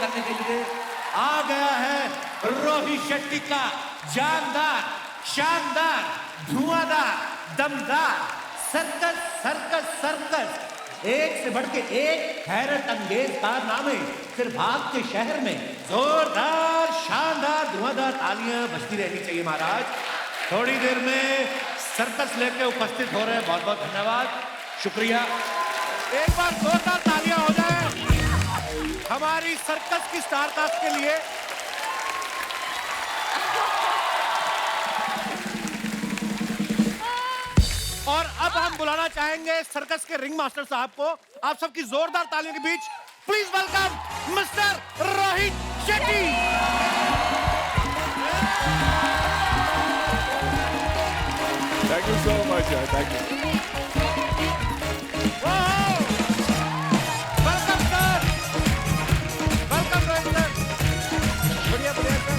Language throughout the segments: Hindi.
करने के लिए आ गया है रोहित शेट्टी का जानदार, शानदार, धुआंधार, दमदार सर्कस सर्कस सर्कस। एक से बढ़ के एक हैरत अंगेज कारनामे सिर्फ आपके शहर में। जोरदार, शानदार, धुआंधार तालियां बजती रहनी चाहिए महाराज। थोड़ी देर में सर्कस लेके उपस्थित हो रहे हैं। बहुत बहुत धन्यवाद, शुक्रिया। एक बार जोरदार तालियां हो जाए हमारी सर्कस की स्टार कास्ट के लिए। और अब हम बुलाना चाहेंगे सर्कस के रिंग मास्टर साहब को। आप सबकी जोरदार तालियों के बीच please welcome mister Rohit Shetty. Thank you so much, thank you. Welcome sir, welcome Rohit sir. बढ़िया बढ़िया sir.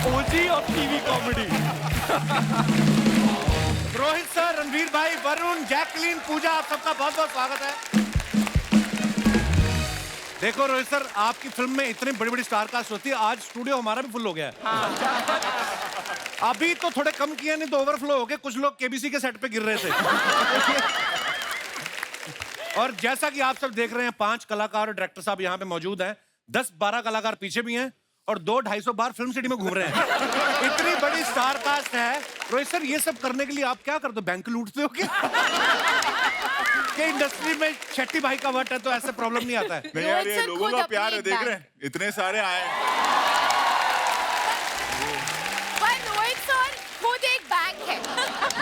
OG of TV comedy. Rohit sir, Ranveer भाई, वरुण, जैकलीन, पूजा, आप सबका बहुत बहुत स्वागत है। देखो रोहित सर, आपकी फिल्म में इतनी बड़ी बड़ी स्टार कास्ट होती है, आज स्टूडियो हमारा भी फुल हो गया है। अभी तो थोड़े कम किए, नहीं तो ओवरफ्लो हो गए। कुछ लोग केबीसी के सेट पे गिर रहे थे। और जैसा कि आप सब देख रहे हैं, 5 कलाकार और डायरेक्टर साहब यहाँ पे मौजूद हैं। 10-12 कलाकार पीछे भी हैं और 200-250 बार फिल्म सिटी में घूम रहे हैं। इतनी बड़ी स्टार कास्ट है। रोहित सर, ये सब करने के लिए आप क्या करते हो? बैंक लूटते हो क्या? कि इंडस्ट्री में शेट्टी भाई का वट है तो ऐसे प्रॉब्लम नहीं आता है? नहीं यार, ये लोगों का प्यार है, देख रहे हैं इतने सारे आए। पर रोहित सर खुद एक बैंक है।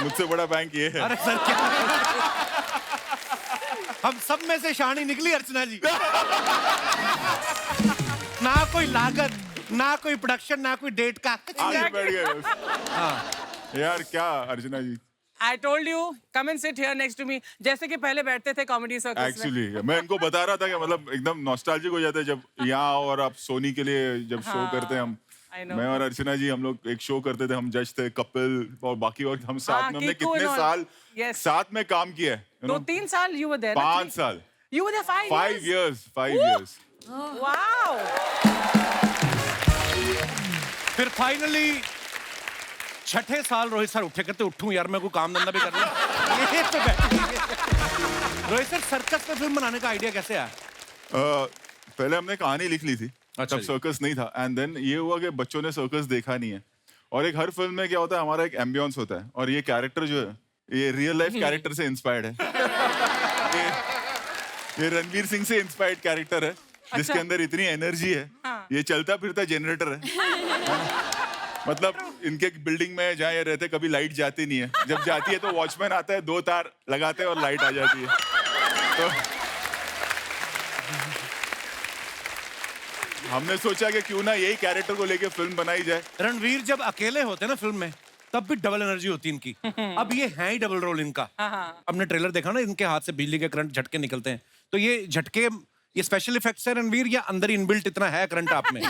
मुझसे बड़ा बैंक ये है। अरे सर क्या हम सब में से शानी निकली अर्चना जी। ना कोई लागत, ना कोई प्रोडक्शन, ना कोई डेट का। आगे बैठ गए। यार क्या अर्चना जी, I told you, come and sit here next to me. जैसे कि पहले बैठते थे कॉमेडी सर्कस में। एक्चुअली मैं इनको बता रहा था कि मतलब एकदम नॉस्टैल्जिक हो जाता है जब यहाँ और आप सोनी के लिए जब शो करते हैं हम। मैं और अर्चना जी हम लोग एक शो करते थे, हम जज थे, कपिल और बाकी, और हम साथ में हमने कितने साल साथ में काम किया है? 2-3 साल you were there. 5 साल। You were there 5 years. 5 years. Wow. फिर फाइनली 6ठे साल रोहित सर उठे, कहते उठूं यार, मैं कोई काम धंधा भी कर रहा। रोहित सर, सर्कस में फिल्म बनाने का आइडिया कैसे आया? पहले हमने कहानी लिख ली थी, अच्छा तब सर्कस नहीं था। एंड देन ये हुआ कि बच्चों ने सर्कस देखा नहीं है। और एक हर फिल्म में क्या होता है, हमारा एक एम्बियंस होता है, और ये कैरेक्टर जो है ये रियल लाइफ कैरेक्टर से इंस्पायर्ड है। ये रणवीर सिंह से इंस्पायर्ड कैरेक्टर है, जिसके अंदर इतनी एनर्जी है। ये चलता फिरता जनरेटर है। मतलब इनके बिल्डिंग में जहाँ ये रहते, कभी लाइट जाती नहीं है। जब जाती है तो वॉचमैन आता है, 2 तार लगाते हैं और लाइट आ जाती है। तो हमने सोचा कि क्यों ना यही कैरेक्टर को लेके फिल्म बनाई जाए। रणवीर जब अकेले होते हैं ना फिल्म में, तब भी डबल एनर्जी होती है इनकी। अब ये है ही डबल रोल इनका। हमने ट्रेलर देखा ना, इनके हाथ से बिजली के करंट झटके निकलते हैं। तो ये झटके, ये स्पेशल इफेक्ट्स है रणवीर, या अंदर इनबिल्ट इतना है करंट आप में?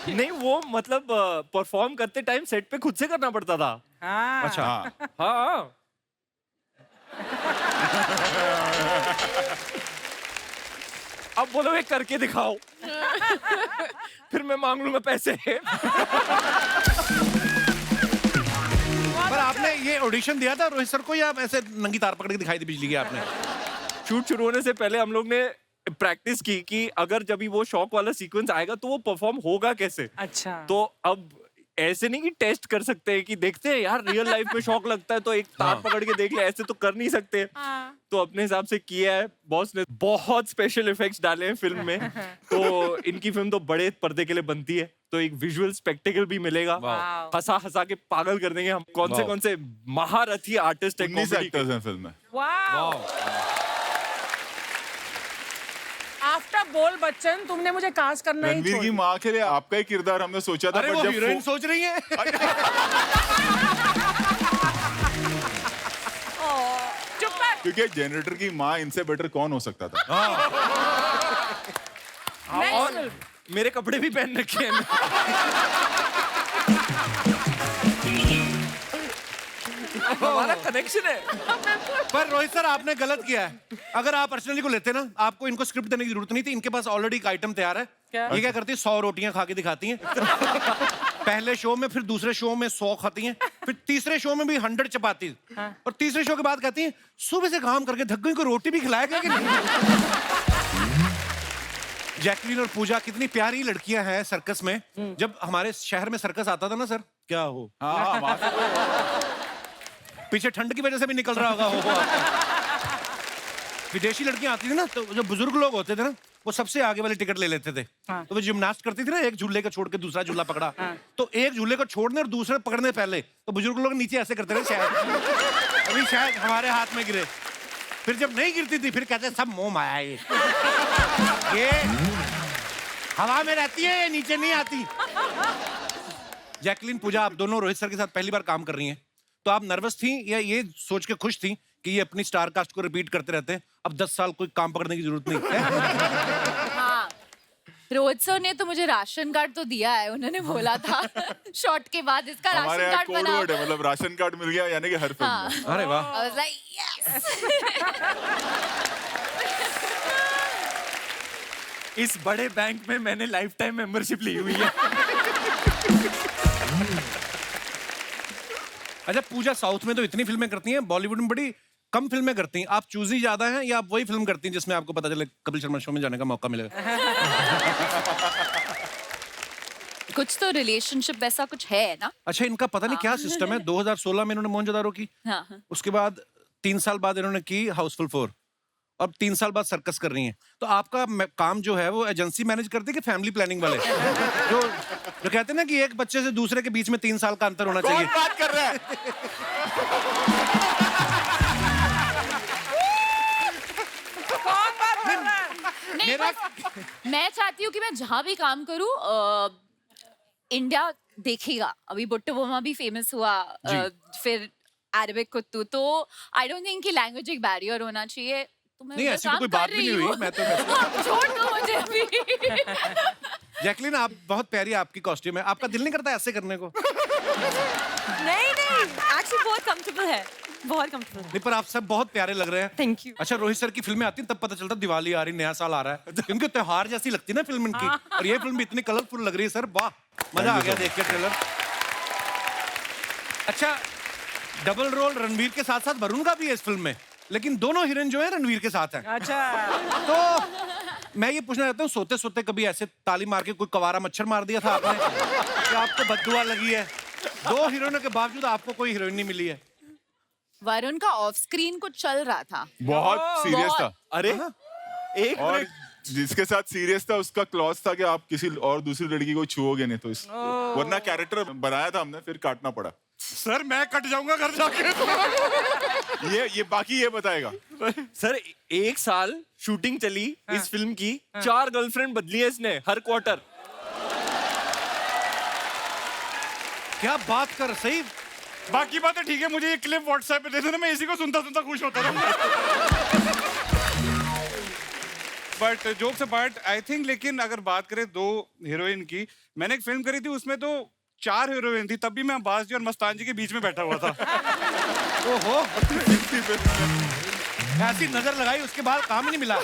नहीं, वो मतलब परफॉर्म करते टाइम सेट पे खुद से करना पड़ता था। अच्छा। हाँ। अब बोलोगे करके दिखाओ, फिर मैं मांग लूंगा पैसे। पर आपने ये ऑडिशन दिया था रोहित सर को, या ऐसे नंगी तार पकड़ के दिखाई दी बिजली की आपने? शूट शुरू होने से पहले हम लोग ने प्रैक्टिस की कि अगर जब भी वो शॉक वाला सीक्वेंस आएगा तो वो परफॉर्म होगा कैसे। अच्छा। तो अब ऐसे नहीं कि टेस्ट कर सकते हैं कि देखते हैं यार रियल लाइफ में शॉक लगता है तो एक तार पकड़ के देख ले, ऐसे तो कर नहीं सकते। तो अपने हिसाब से किया है। बॉस ने बहुत स्पेशल इफेक्ट्स डाले हैं फिल्म में। तो इनकी फिल्म तो बड़े पर्दे के लिए बनती है, तो एक विजुअल स्पेक्टेकल भी मिलेगा। हंसा हंसा के पागल कर देंगे हम। कौन से महारथी आर्टिस्ट है, 19 एक्टर्स हैं फिल्म में। आफ्टर बोल बच्चन, तुमने मुझे कास्ट करना ही रणवीर की माँ के लिए आपका ही किरदार हमने सोचा था। अरे वो हीरोइन सोच रही है। चुप कर। क्योंकि जनरेटर की माँ इनसे बेटर कौन हो सकता था? और मेरे कपड़े भी पहन रखे हैं। हमारा कनेक्शन है। पर रोहित सर आपने गलत किया है। अगर आप पर्सनली को लेते ना, आपको इनको स्क्रिप्ट देने की जरूरत नहीं थी। इनके पास ऑलरेडी एक आइटम तैयार है। क्या? ये क्या करती है, 100 रोटियां खा के दिखाती हैं। पहले शो में, फिर दूसरे शो में 100 खाती हैं, फिर तीसरे शो में भी 100 चपाती, और तीसरे शो के बाद कहती हैं सुबह से काम करके थक गई, को रोटी भी खिलाएगा कि नहीं। जैकलीन और पूजा कितनी प्यारी लड़कियां हैं सर्कस में। जब हमारे शहर में सर्कस आता था ना सर, क्या हो, हाँ वहाँ से पीछे ठंड की वजह से भी निकल रहा होगा हो आपका। विदेशी लड़कियां आती थी ना, तो जो बुजुर्ग लोग होते थे ना, वो सबसे आगे वाले टिकट ले लेते थे। तो वो जिम्नास्ट करती थी ना, एक झूले को छोड़ के दूसरा झूला पकड़ा, तो एक झूले को छोड़ने और दूसरे पकड़ने पहले तो बुजुर्ग लोग नीचे ऐसे करते रहे, शायद अभी शायद हमारे हाथ में गिरे। फिर जब नहीं गिरती थी, फिर कहते सब मोह माया ये हवा में रहती है, ये नीचे नहीं आती। जैकलीन, पूजा, आप दोनों रोहित सर के साथ पहली बार काम कर रही हैं, तो आप नर्वस थी या ये सोच के खुश थी कि ये अपनी स्टार कास्ट को रिपीट करते रहते हैं, अब 10 साल कोई काम पकड़ने की जरूरत नहीं है? हाँ, रोहित सर ने तो मुझे राशन कार्ड तो दिया है, उन्होंने बोला था शॉट के बाद इसका हमारे राशन यहाँ कार्ड कोड बनाओ। वर्ड है, मतलब राशन कार्ड मिल गया यानी कि हर फिल्म हाँ। में। अरे वाह। I was like, yes! इस बड़े बैंक में मैंने लाइफ टाइम मेंबरशिप ली हुई है। अच्छा पूजा, साउथ में तो इतनी फिल्में करती हैं, बॉलीवुड में बड़ी कम फिल्में करती हैं। आप चूजी ज्यादा हैं या आप वही फिल्म करती हैं जिसमें आपको पता चले कपिल शर्मा शो में जाने का मौका मिलेगा? कुछ तो रिलेशनशिप वैसा कुछ है ना। अच्छा, इनका पता नहीं क्या सिस्टम है। 2016 में इन्होंने मोहनजोदारो की, हाँ। उसके बाद 3 साल बाद इन्होंने की हाउसफुल 4, अब 3 साल बाद सर्कस कर रही हैं। तो आपका काम जो है वो एजेंसी मैनेज करती है कि फैमिली प्लानिंग वाले? जो कहते हैं ना कि एक बच्चे से दूसरे के बीच में 3 साल का अंतर होना चाहिए। कौन बात कर रहा है? नहीं, मेरा मैं चाहती हूँ कि मैं जहाँ भी काम करूँ इंडिया देखेगा। अभी बुट्टो बोमा भी फेमस हुआ, फिर अरबिक कुत्तू, तो आई डोंट थिंक कि लैंग्वेज एक बैरियर होना चाहिए। तो मैं नहीं, उधर ऐसी तो काम कोई कर बात भी रही नहीं हुई। हूँ। मैं तो छोड़ दो मुझे अभी। जैकलीन, आप बहुत प्यारी आपकी कॉस्ट्यूम है। आपका दिल नहीं करता ऐसे करने को? नहीं एक्चुअली बहुत कंफर्टेबल है, बहुत कंफर्टेबल। नहीं, पर आप सब बहुत प्यारे लग रहे हैं। Thank you. अच्छा, रोहित सर की फिल्में आती हैं तब पता चलता दिवाली आ रही, नया साल आ रहा है, क्योंकि त्योहार जैसी लगती है ना फिल्म इनकी। और ये फिल्म भी इतनी कलरफुल लग रही है सर, वाह, मजा आ गया देख के ट्रेलर। अच्छा, डबल रोल रणवीर के साथ साथ वरुण का भी है इस फिल्म में, लेकिन दोनों हीरोइन जो है रणवीर के साथ हैं। अच्छा, तो मैं ये पूछना चाहता हूँ, सोते सोते कभी ऐसे ताली मार के कोई कवारा मच्छर मार दिया था आपने? क्या आपको बददुआ लगी है? 2 हीरोइनों के बावजूद आपको कोई हीरोइन नहीं मिली है। वरुण का ऑफ स्क्रीन कुछ चल रहा था। बहुत सीरियस था। अरे एक और मिनट, जिसके साथ सीरियस था उसका क्लॉज था कि आप किसी और दूसरी लड़की को छुओगे नहीं, तो इस वरना कैरेक्टर बनाया था हमने, फिर काटना पड़ा। सर मैं कट जाऊंगा घर जाके। ये बाकी ये बताएगा। सर 1 साल शूटिंग चली इस फिल्म की, 4 गर्लफ्रेंड बदली है इसने हर क्वार्टर। क्या बात कर, सही। बाकी बातें ठीक है, मुझे ये क्लिप व्हाट्सएप पे दे देना, मैं इसी को सुनता सुनता खुश होता रहूंगा। But jokes apart, I think, लेकिन अगर बात करें 2 हीरोइन की, मैंने एक फिल्म करी थी, उसमें तो 4 हीरोइन थी, तब भी मैं अब्बास जी और मस्तान जी के बीच में बैठा हुआ था। ओहो, ऐसी नजर लगाई, उसके बाद काम ही नहीं मिला।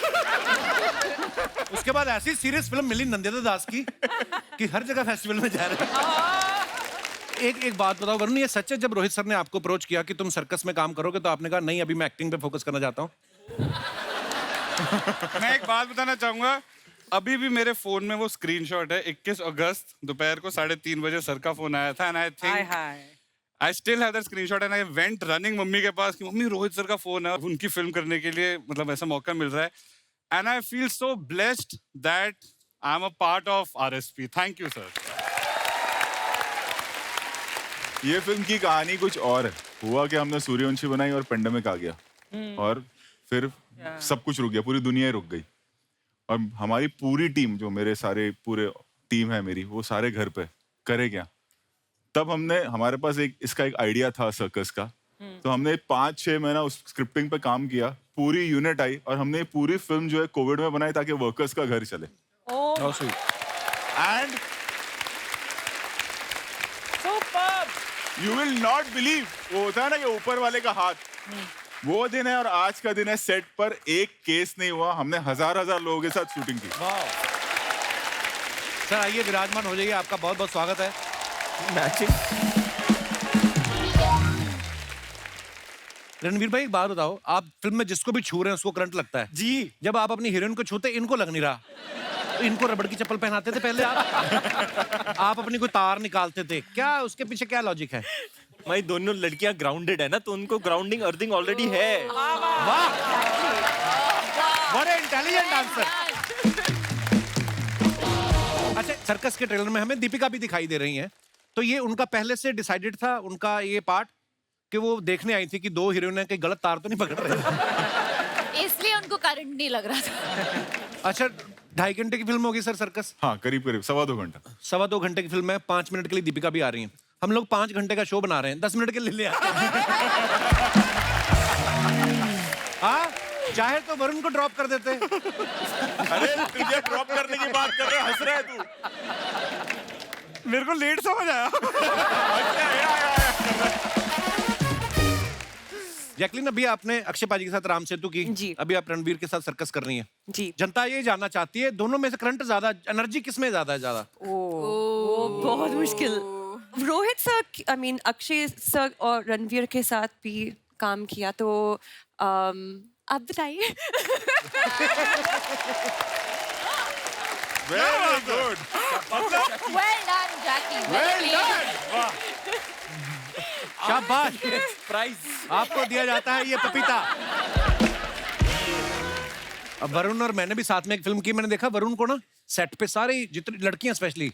उसके बाद ऐसी सीरियस फिल्म मिली नंदिता दास की कि हर जगह फेस्टिवल में जा रहे हैं। एक बात बताओ वरुण, ये सच है जब रोहित सर ने आपको अप्रोच किया कि तुम सर्कस में काम करोगे, तो आपने कहा नहीं, अभी मैं एक्टिंग पे फोकस करना चाहता हूँ? मैं एक बात बताना चाहूंगा, अभी भी मेरे फोन में वो स्क्रीनशॉट है। 21 अगस्त दोपहर को 3:30 बजे सर का फोन आया था, and I think I still have that screenshot, and I went running mummy के पास कि मम्मी रोहित सर का फोन है, उनकी फिल्म करने के लिए मतलब ऐसा मौका मिल रहा है, and I feel so blessed that I am a part of RSP। Thank you sir. ये फिल्म की कहानी कुछ और है। हुआ कि हमने सूर्यवंशी बनाई और पेंडेमिक आ गया, और फिर सब कुछ रुक गया, पूरी दुनिया ही रुक गई। और हमारी पूरी टीम, जो मेरे सारे पूरे टीम है मेरी, वो सारे घर पे करे क्या। तब हमारे पास इसका एक आइडिया था सर्कस का, तो हमने 5-6 महीना उस स्क्रिप्टिंग पे काम किया, पूरी यूनिट आई, और हमने पूरी फिल्म जो है कोविड में बनाई ताकि वर्कर्स का घर चले। And you will not believe, वो होता है ना कि ऊपर वाले का हाथ, वो दिन है और आज का दिन है। सेट पर एक केस नहीं हुआ, हमने हजार लोगों के साथ शूटिंग की। सर आइए विराजमान हो जाइए, आपका बहुत बहुत स्वागत है। मैचिंग। रणवीर भाई एक बात बताओ, आप फिल्म में जिसको भी छू रहे हैं उसको करंट लगता है जी। जब आप अपनी हीरोइन को छूते इनको लग नहीं रहा, तो इनको रबड़ की चप्पल पहनाते थे पहले आप अपनी कोई तार निकालते थे क्या, उसके पीछे क्या लॉजिक है? भाई दोनों लड़कियां ग्राउंडेड है ना, तो उनको ग्राउंडिंग अर्थिंग ऑलरेडी है। वाह, बड़े इंटेलिजेंट आंसर। अच्छा, सर्कस के ट्रेलर में हमें दीपिका भी दिखाई दे रही हैं, तो ये उनका पहले से डिसाइडेड था उनका ये पार्ट कि वो देखने आई थी कि दो हीरोइन कहीं गलत तार तो नहीं पकड़ रहे, इसलिए उनको करंट नहीं लग रहा था। अच्छा, 2.5 घंटे की फिल्म होगी सर सर्कस? हाँ, करीब 2.25 घंटा। 2.25 घंटे की फिल्म है, 5 मिनट के लिए दीपिका भी आ रही हैं। हम लोग 5 घंटे का शो बना रहे हैं, 10 मिनट के लिए ले आते हैं। हाँ, चाहे तो वरुण को ड्रॉप कर देते। अरे तुझे ड्रॉप करने की बात कर रहे, हंस रहा है तू। मेरे को लेट समझ आया। जैकलिन, अभी आपने अक्षय पाजी के साथ राम सेतु की, जी। अभी आप रणवीर के साथ सर्कस कर रही हैं। जी। जनता ये जानना चाहती है दोनों में से करंट ज्यादा, एनर्जी किस में ज्यादा है? ज्यादा बहुत मुश्किल। Rohit sir, I mean Akshay sir और रणवीर के साथ भी काम किया, तो आप बताइए। Very good, Well done, Jackie. Well played. शाबाश, प्राइज आपको दिया जाता है ये पपीता। अब वरुण और मैंने भी साथ में एक फिल्म की, मैंने देखा वरुण को ना सेट पे सारी जितनी लड़कियां स्पेशली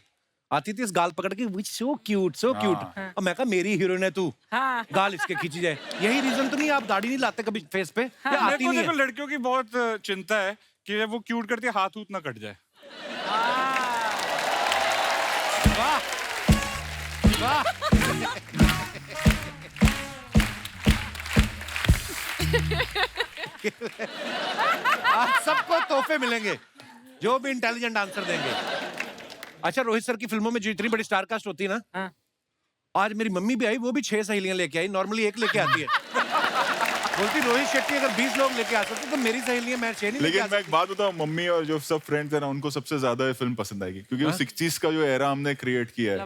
आती थी इस गाल पकड़ के, विच सो क्यूट सो क्यूट, और मैं कहा मेरी हीरोइन है तू, गाल इसके खींची जाए। यही रीजन तो नहीं आप दाढ़ी नहीं लाते कभी फेस पे? या आती नहीं देखो है? लड़कियों की बहुत चिंता है कि जब वो क्यूट करती है हाथ ना कट जाए। वाह वाह, आज सबको तोहफे मिलेंगे जो भी इंटेलिजेंट आंसर देंगे। अच्छा, रोहित सर की फिल्मों में जो इतनी बड़ी स्टार कास्ट होती है ना, आज मेरी मम्मी भी आई, वो भी 6 सहेलियां लेके आई, नॉर्मली 1 लेके आती है। बोलती रोहित शेट्टी अगर 20 लोग लेके आ सकते तो मेरी सहेलियां मैं 6 नहीं लेके आ लेकिन मैं एक बात बताऊं, मम्मी और जो सब फ्रेंड्स हैं ना, उनको सबसे ज्यादा ये फिल्म पसंद आएगी, क्योंकि वो 60s का जो एरा हमने क्रिएट किया है।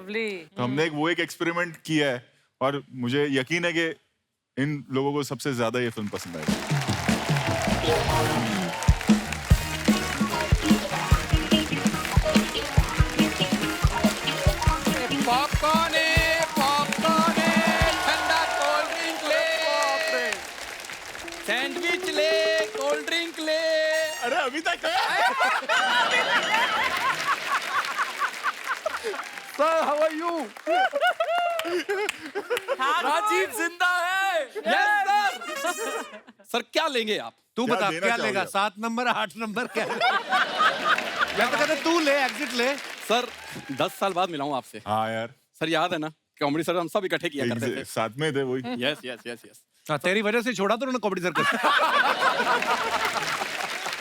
तो हमने एक एक्सपेरिमेंट किया है और मुझे यकीन है कि इन लोगों को सबसे ज्यादा ये फिल्म पसंद आएगी। पॉपकॉर्न ठंडा कोल्ड ड्रिंक ले, सैंडविच ले, कोल्ड ड्रिंक ले। अरे अभी तक sir how are you? Rajeev जिंदा है। Yes sir. सर क्या लेंगे आप? तू क्या बता देना क्या चाहोगे लेगा? आप? 7 नंबर 8 नंबर क्या? मैं तो कहता तू ले, एग्जिट ले। सर 10 साल बाद मिला हूं आपसे। हाँ यार, सर याद है ना कॉमेडी सर हम सब इकट्ठे किया करते थे। साथ में थे वही। Yes yes yes yes. हाँ, तेरी वजह से छोड़ा तो उन्होंने कॉमेडी सर्कस।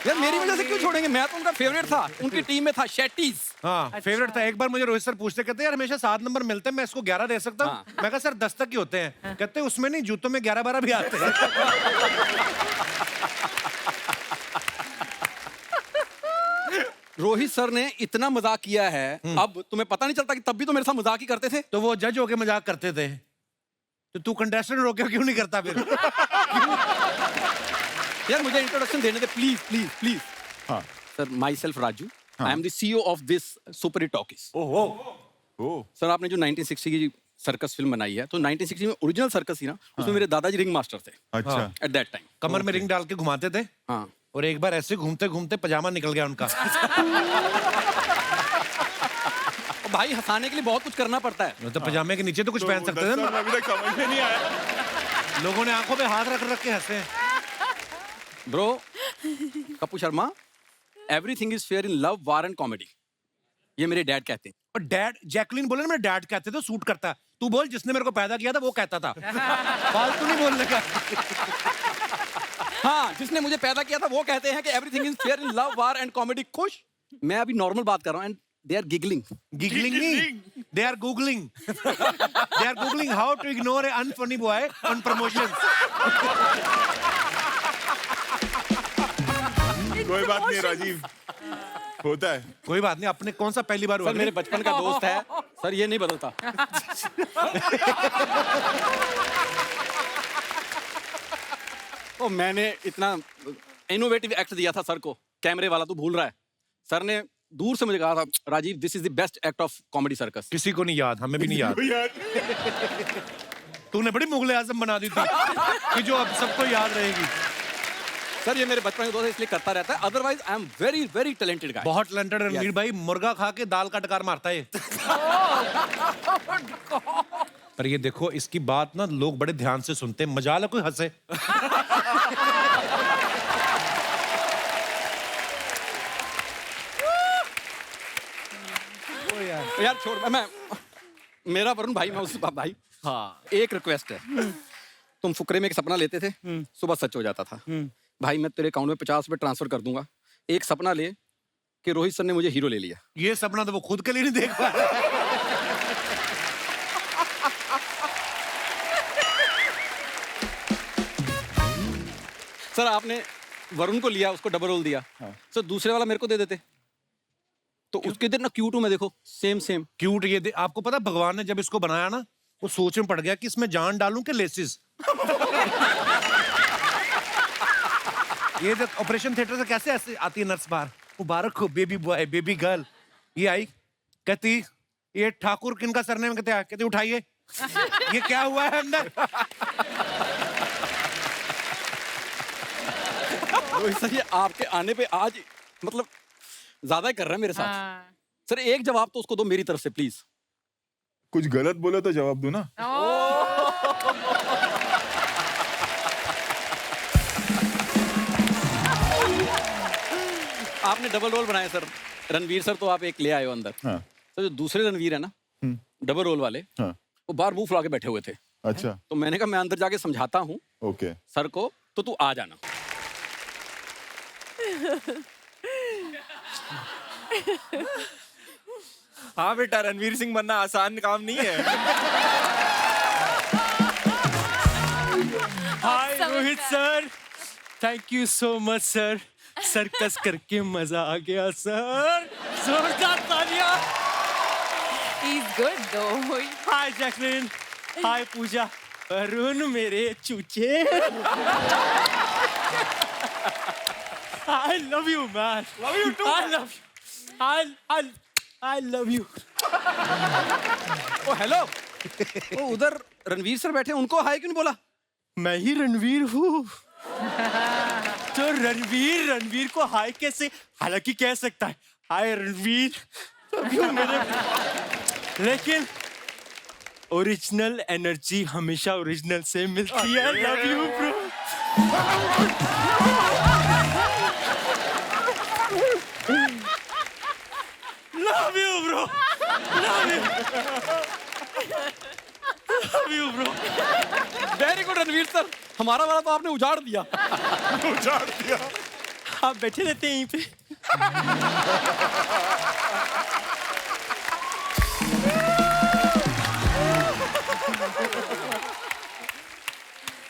यार मेरी वजह से क्यों छोड़ेंगे? मैं तो उनका फेवरेट था, उनकी टीम में था शेट्टीज। हाँ, फेवरेट था। एक बार मुझे रोहित सर पूछते, कहते यार हमेशा 7 नंबर मिलते हैं, मैं इसको 11 दे सकता हूँ? हाँ। मैं कहा सर 10 तक ही होते हैं। कहते उसमें नहीं, जूतों में 11-12 भी आते हैं। रोहित सर ने इतना मजाक किया है, अब तुम्हें पता नहीं चलता कि तब भी तो मेरे साथ मजाक ही करते थे। तो वो जज होके मजाक करते थे, तो तू कंटेस्टेंट होके क्यों नहीं करता फिर? यार मुझे इंट्रोडक्शन देने दे प्लीज प्लीज प्लीज। हाँ। Sir my self Raju, I am the CEO of this super hit talkies. Oh, sir आपने जो 1960 की सर्कस फिल्म बनाई है, तो 1960 में ओरिजिनल सर्कस थी ना, उसमें मेरे दादाजी रिंग मास्टर थे अच्छा। At that time. कमर में रिंग डाल के घुमाते थे, हाँ और एक बार ऐसे घूमते घूमते पजामा निकल गया उनका। भाई हंसाने के लिए बहुत कुछ करना पड़ता है। तो पजामे के नीचे तो कुछ पहन सकते थे ना। अभी तक समझ में नहीं आया। लोगों ने आंखों पे हाथ रख रख के हंसे। Bro Kapoor Sharma, everything is fair in love, war and comedy, ये मेरे डैड कहते हैं। और डैड, जैकलिन बोले ना मेरे डैड कहते थे, सूट करता। तू बोल जिसने मेरे को पैदा किया था वो कहता था। फालतू नहीं बोलने का। हाँ, जिसने मुझे पैदा किया था वो कहते हैं कि everything is fair in love, war and comedy. खुश? मैं अभी नॉर्मल बात कर रहा हूँ and they are giggling. Giggling नहीं, They are googling. They are googling how to ignore an unfunny boy on promotions. कोई बात नहीं राजीव, होता है। कोई बात नहीं, अपने कौन सा पहली बार हुआ? सर मेरे बचपन का दोस्त है सर, ये नहीं बदलता। तो मैंने इतना इनोवेटिव एक्ट दिया था सर को, कैमरे वाला तो भूल रहा है। सर ने दूर से मुझे कहा था, Rajeev this is the best act of Comedy Circus. किसी को नहीं याद, हमें भी नहीं याद। तूने बड़ी मुगले आजम बना दी थी कि जो अब सबको याद रहेगी। सर ये मेरे बचपन का दोस्त है, इसलिए करता रहता है, otherwise I am very very talented guy. बहुत टैलेंटेड रणवीर भाई, मुर्गा खा के दाल का टकार मारता है। पर ये देखो, इसकी बात ना लोग बड़े ध्यान से सुनते हैं, मजाल है कोई हंसे। यार छोड़, मैं मेरा वरुण भाई, मैं उसका भाई। हाँ एक रिक्वेस्ट है, तुम फुकरे में एक सपना लेते थे, सुबह सच हो जाता था। भाई मैं तेरे अकाउंट में 50 रुपए ट्रांसफर कर दूंगा, एक सपना ले कि रोहित सर ने मुझे हीरो ले लिया। ये सपना तो वो खुद के लिए नहीं देख पा रहा। सर आपने वरुण को लिया, उसको डबल रोल दिया, सर दूसरे वाला मेरे को दे देते तो उसके दिन ना क्यूट हूं मैं, देखो सेम सेम क्यूट। ये आपको पता, भगवान ने जब इसको बनाया ना, वो सोच में पड़ गया कि इसमें जान डालूं कि लेसिस। ये जब ऑपरेशन थिएटर से कैसे ऐसे आती है नर्स बाहर, मुबारक हो बेबी बॉय बेबी गर्ल। ये आई, कहती ये ठाकुर किनका सरनेम, कहते उठाइए, ये क्या हुआ है अंदर। रोहित सर ये आपके आने पे आज मतलब ज्यादा ही कर रहा है मेरे साथ। सर एक जवाब तो उसको दो मेरी तरफ से प्लीज। कुछ गलत बोले तो जवाब दो ना। आपने डबल रोल बनाए सर, रणवीर सर तो आप एक ले आए हो अंदर। हाँ। तो जो दूसरे रणवीर है ना, डबल रोल वाले, हाँ। वो बाहर मुंह फुला के बैठे हुए थे। अच्छा। तो मैंने कहा मैं अंदर जाके समझाता हूँ ओके सर को, तो तू आ जाना। हाँ बेटा, रणवीर सिंह बनना आसान काम नहीं है। Hi Rohit sir, thank you so much sir, circus करके मजा आ गया सर, जोरदार तालियां। He's good though. हाय जैकलिन, हाय पूजा, अरुण मेरे चूचे। I love you man. Love you too. I love you. I love you. ओ हेलो, ओ उधर रणवीर सर बैठे, उनको हाय क्यों नहीं बोला? मैं ही रणवीर हूँ। तो रणवीर को हाय कैसे, हालांकि कह सकता है हाय रणवीर, मेरे, लेकिन ओरिजिनल एनर्जी हमेशा ओरिजिनल से मिलती है। Love you bro. Love you bro, love you bro. Very good Ranveer sir, हमारा वाला तो आपने उजाड़ दिया। उजाड़ दिया। आप बैठे रहते हैं यहीं पे।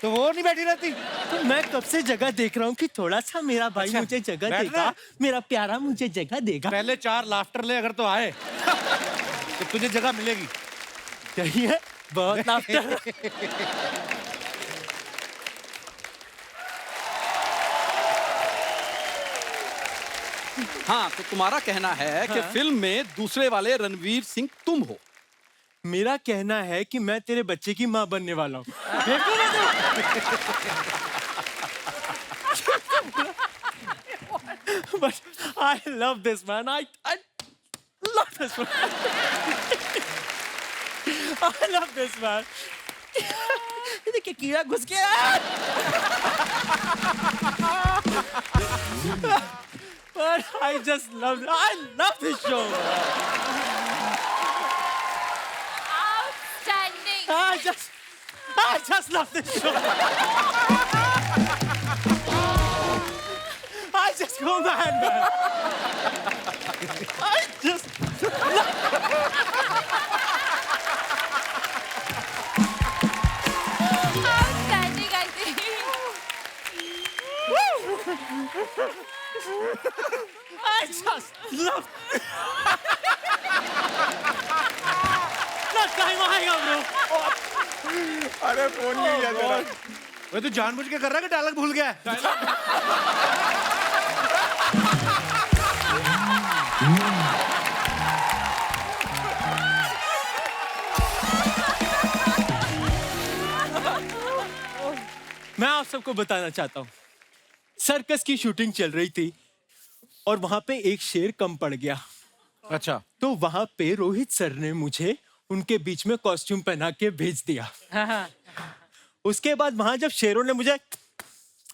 तो वो नहीं बैठी रहती। तो मैं कब से जगह देख रहा हूँ कि थोड़ा सा मेरा भाई अच्छा, मुझे जगह बैठ देगा, रहा? मेरा प्यारा मुझे जगह देगा। पहले 4 लाफ्टर ले, अगर तो आए तो तुझे जगह मिलेगी। सही है, बहुत लाफ्टर। हाँ तो तुम्हारा कहना है कि फिल्म में दूसरे वाले रणवीर सिंह तुम हो। मेरा कहना है कि मैं तेरे बच्चे की माँ बनने वाला हूँ। But I love this man. I love this man. I love this man. देखिए कीड़ा घुस गया। But I just love this show. Outstanding. I just love this show. I just go mad, man. I just love I just love. Last time आएगा bro. अरे फोन नहीं किया तेरा। वे तू जानबूझ के कर रहा है कि डायलॉग भूल गया है? मैं आप सबको बताना चाहता हूँ, सर्कस की शूटिंग चल रही थी और वहां पे एक शेर कम पड़ गया। अच्छा, तो वहां पे रोहित सर ने मुझे उनके बीच में कॉस्ट्यूम पहना के भेज दिया। उसके बाद वहां जब शेरों ने मुझे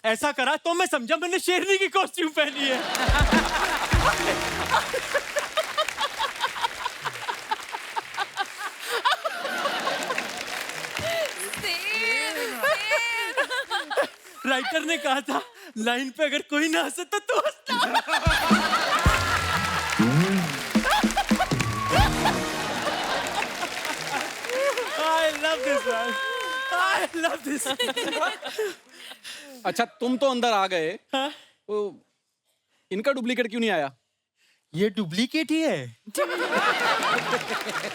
ऐसा करा तो मैं समझा मैंने शेरनी की कॉस्ट्यूम पहनी है। राइटर ने कहा था लाइन पे अगर कोई ना हंसे तो तू हंसना। I love this man. I love this. अच्छा तुम तो अंदर आ गए, हाँ? तो इनका डुप्लीकेट क्यों नहीं आया? ये डुप्लीकेट ही है।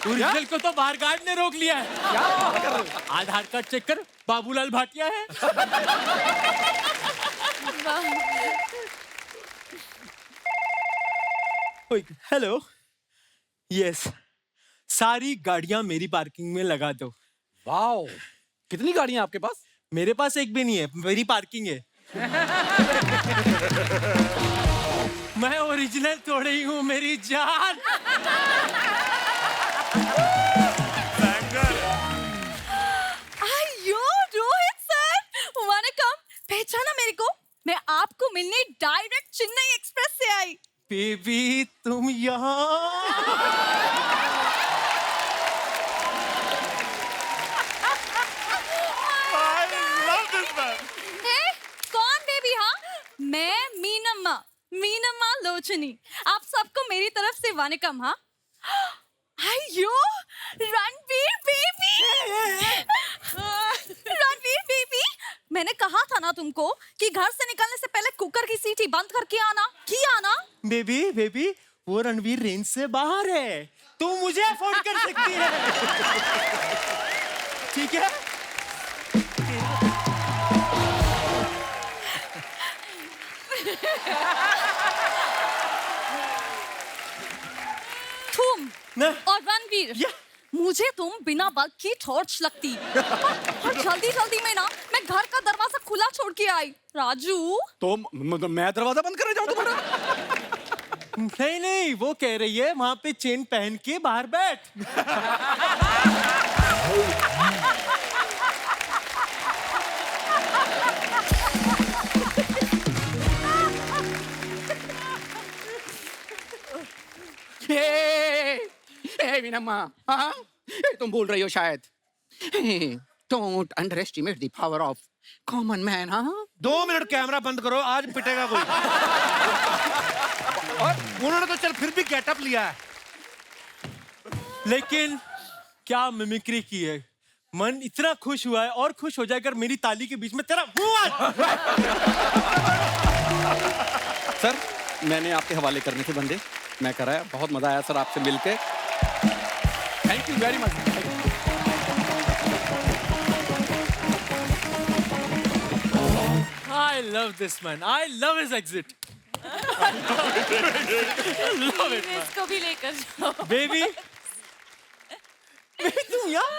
ओरिजिनल को तो बाहर गार्ड ने रोक लिया है। क्या बात कर रहे हो? आधार कार्ड चेक कर, बाबूलाल भाटिया है। हेलो, यस, सारी गाड़ियां मेरी पार्किंग में लगा दो। वाओ, कितनी गाड़ियां आपके पास? मेरे पास एक भी नहीं है, मेरी पार्किंग है। मैं ओरिजिनल थोड़ी ही हूँ मेरी जान। अयो रोहित सर, वनकम, पहचाना मेरे को? मैं आपको मिलने डायरेक्ट चेन्नई एक्सप्रेस से आई। बेबी तुम यहाँ? कौन बेबी? हाँ, मैं मीनम्मा लोचनी। आप सबको मेरी तरफ से वनकम। हाँ, अयो रणवीर बेबी, मैंने कहा था ना तुमको कि घर से निकलने से पहले कुकर की सीटी बंद करके आना। किया ना? बेबी वो रणवीर रेंज से बाहर है, तू मुझे अफोर्ड कर सकती है। ठीक है? तुम ना? और रणवीर, मुझे तुम बिना बल्ब की टॉर्च लगती। और जल्दी में ना मैं घर का दरवाजा खुला छोड़ के आई। राजू, तो मैं दरवाजा बंद करने जाऊं तुम्हारा? नहीं, वो कह रही है वहां पे चेन पहन के बाहर बैठ। मीनम्मा, हाँ? तुम बोल रही हो शायद। Don't underestimate the power of common man, हाँ? 2 मिनट कैमरा बंद करो, आज पिटेगा कोई। और उन्होंने तो चल फिर भी गेटअप लिया है। लेकिन क्या मिमिक्री की है, मन इतना खुश हुआ है और खुश हो जाएगा मेरी ताली के बीच में तेरा मुंह आ। सर, मैंने आपके हवाले करने थे बंदे, मैं कराया, बहुत मजा आया सर आपसे मिलके। Thank you very much. I love this man. I love his exit. Love it, man. इसको भी लेकर जाओ। Baby, तुम यहाँ?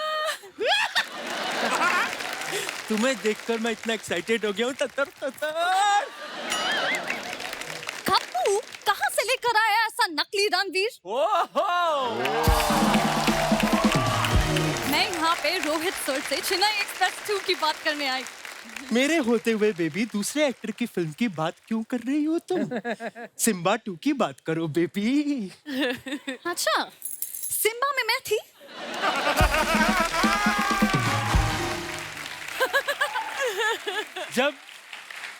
तुम्हें देखकर मैं इतना एक्साइटेड हो गया हूँ। ततर। खप्पू, कहाँ से लेकर आया ऐसा नकली रणवीर? मैं यहाँ पे रोहित सर से चेन्नई एक्सप्रेस 2 की बात करने आई। मेरे होते हुए बेबी दूसरे एक्टर की फिल्म की बात क्यों कर रही हो तुम? सिम्बा 2 की बात करो बेबी। अच्छा, सिम्बा में मैं थी? जब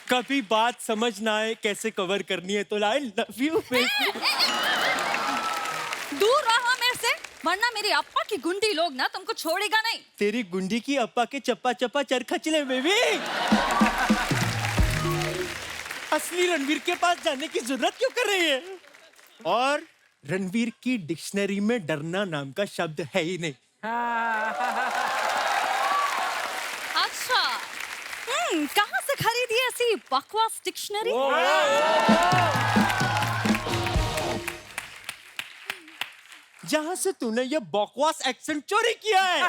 कभी बात समझ ना आए कैसे कवर करनी है तो आई लव यू बेबी। दूर रहा मेरे से, वरना मेरे अप्पा की गुंडी लोग ना तुमको छोड़ेगा नहीं। तेरी गुंडी की अप्पा के चप्पा चप्पा चरखा चले बेबी। असली रणवीर के पास जाने की जरूरत क्यों कर रही है? और रणवीर की डिक्शनरी में डरना नाम का शब्द है ही नहीं। अच्छा कहाँ से खरीदी ऐसी बकवास डिक्शनरी? जहां से तूने ये बकवास एक्सेंट चोरी किया है।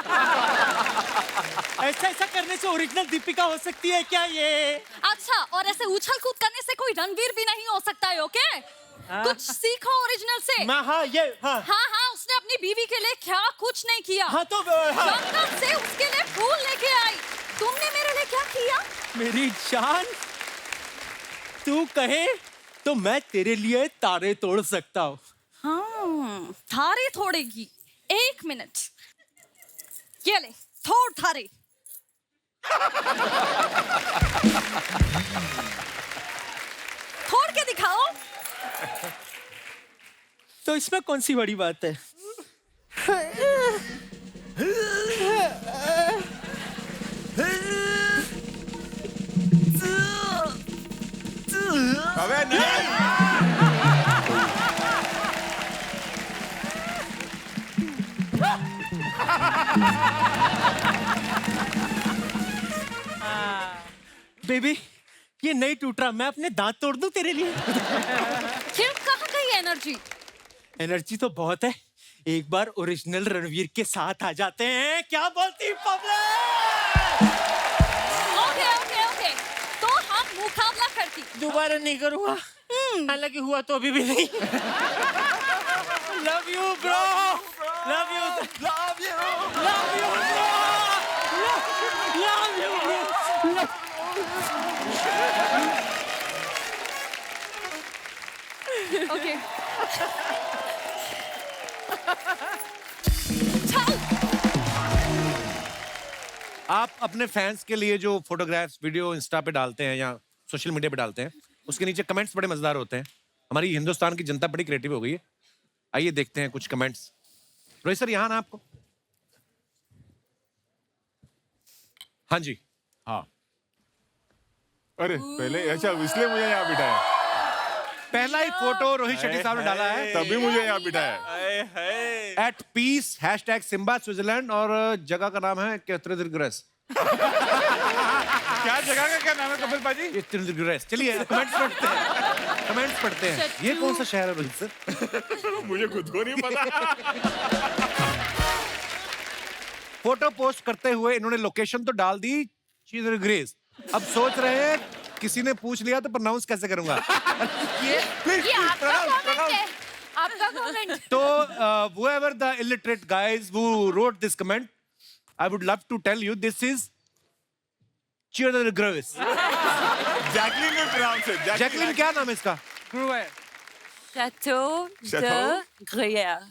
ऐसा ऐसा करने से ओरिजिनल दीपिका हो सकती है क्या ये? अच्छा और ऐसे उछल कूद करने से कोई रणवीर भी नहीं हो सकता है, ओके? कुछ सीखो ओरिजिनल से। हाँ हाँ उसने अपनी बीवी के लिए क्या कुछ नहीं किया। हाँ तो हाँ। जंगल से उसके लिए फूल लेके आई। तुमने मेरे लिए क्या किया? मेरी जान, तू कहे तो मैं तेरे लिए तारे तोड़ सकता हूँ। हाँ थारे तोड़ेगी? 1 मिनट, ये ले थोड़ थारे। तोड़ के दिखाओ। तो इसमें कौन सी बड़ी बात है? अबे नहीं। बेबी ये नहीं टूट रहा, मैं अपने दांत तोड़ दूं तेरे लिए? फिर कहाँ गई एनर्जी? एनर्जी तो बहुत है, एक बार ओरिजिनल रणवीर के साथ आ जाते हैं, क्या बोलती पब्लिक? ओके ओके ओके तो हम मुकाबला करती। दोबारा नहीं करूंगा, हालांकि हुआ तो अभी भी नहीं। Love you bro, love you, love you, love you bro, love you. Okay आप अपने फैंस के लिए जो फोटोग्राफ्स वीडियो इंस्टा पे डालते हैं या सोशल मीडिया पे डालते हैं, उसके नीचे कमेंट्स बड़े मजेदार होते हैं। हमारी हिंदुस्तान की जनता बड़ी क्रिएटिव हो गई है। आइए देखते हैं कुछ कमेंट्स। रोहित सर यहाँ ना आपको? हाँ जी। हाँ। अरे पहले अच्छा इसलिए मुझे यहाँ बिठाया। पहला ही फोटो रोहित शेट्टी साहब ने डाला है, तभी मुझे यहाँ बिठाया। एट पीस #सिम्बा स्विट्जरलैंड, और जगह का नाम है केत्रदिग्रस। क्या जगह का क्या नाम है कपिल पाजी? केत्रदिग्रस। चलिए कमेंट्स पढ़ते हैं, कमेंट्स पढ़ते हैं। ये कौन सा शहर है रोहित सर? मुझे खुद को नहीं पता। फोटो पोस्ट करते हुए इन्होंने लोकेशन तो डाल दी ग्रेस। अब सोच रहे हैं किसी ने पूछ लिया तो प्रोनाउंस कैसे करूंगा। ये आपका कमेंट है, आपका कमेंट। तो whoever the illiterate guys who wrote this comment, I would love to tell you this is Gross. Jacqueline ने pronounce it. जैकलिन क्या नाम है इसका? Chateau de Chateau? Gruyère.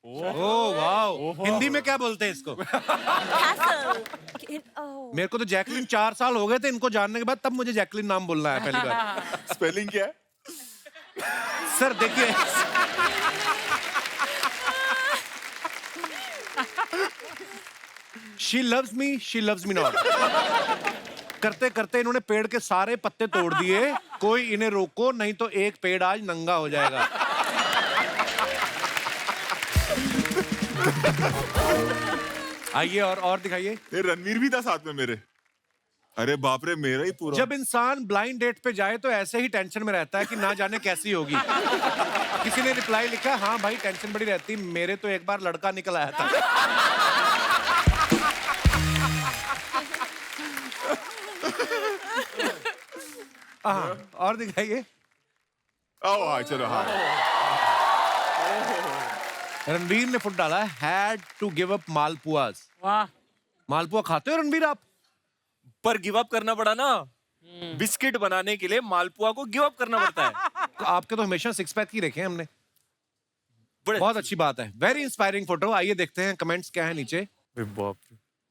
Oh wow, Hindi में क्या बोलते हैं इसको? Castle. मेरे को तो जैकलिन 4 साल हो गए थे इनको जानने के बाद, तब मुझे जैकलिन नाम बोलना है पहली बार। स्पेलिंग क्या है? सर देखिए, she loves me not। करते करते इन्होंने पेड़ के सारे पत्ते तोड़ दिए, कोई इन्हें रोको नहीं तो एक पेड़ आज नंगा हो जाएगा। आइए और दिखाइए। ये रणवीर भी था साथ में मेरे। अरे बाप रे, मेरा ही पूरा। जब इंसान ब्लाइंड डेट पे जाए तो ऐसे ही टेंशन में रहता है कि ना जाने कैसी होगी। किसी ने रिप्लाई लिखा, हाँ भाई टेंशन बड़ी रहती, मेरे तो एक बार लड़का निकल आया था। हाँ और दिखाइए। हाँ चलो हाँ। रणबीर ने फुट डाला है, had to give up malpuas. वाह, मालपुआ खाते हो रणबीर आप? पर गिव अप करना पड़ा ना, बिस्किट बनाने के लिए मालपुआ को गिव अप करना पड़ता है। तो आपके तो हमेशा 6 पैक ही रखे हैं हमने। बहुत अच्छी बात है, वेरी इंस्पायरिंग फोटो। आइए देखते हैं कमेंट्स क्या है नीचे।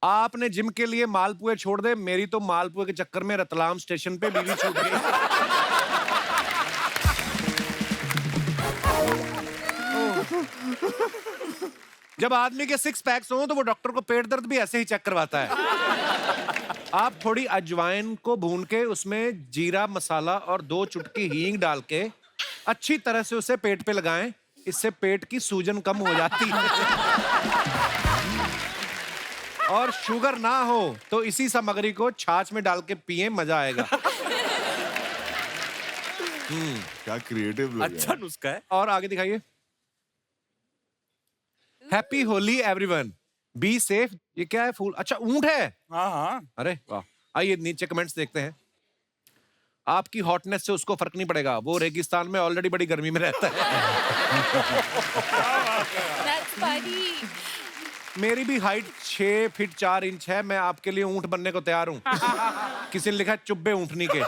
आपने जिम के लिए मालपुए छोड़ दे, मेरी तो मालपुए के चक्कर में रतलाम स्टेशन पे बीवी छूट गई। जब आदमी के 6 पैक्स हो तो वो डॉक्टर को पेट दर्द भी ऐसे ही चेक करवाता है। आप थोड़ी अजवाइन को भून के उसमें जीरा मसाला और 2 चुटकी हींग डाल के अच्छी तरह से उसे पेट पे लगाएं। इससे पेट की सूजन कम हो जाती है। और शुगर ना हो तो इसी सामग्री को छाछ में डाल के पिए, मजा आएगा। क्या क्रिएटिव लोग हैं। अच्छा नुस्खा है। और आगे दिखाइए। Happy Holi everyone, be safe. ये क्या है? फूल? अच्छा, ऊंट है। हाँ हाँ। अरे वाह। आइए नीचे कमेंट्स देखते हैं। आपकी हॉटनेस से उसको फर्क नहीं पड़ेगा, वो रेगिस्तान में ऑलरेडी बड़ी गर्मी में रहता है। That's funny. मेरी भी हाइट 6 फीट 4 इंच है, मैं आपके लिए ऊंट बनने को तैयार हूं। किसी ने लिखा है चुब्बे ऊंटनी के।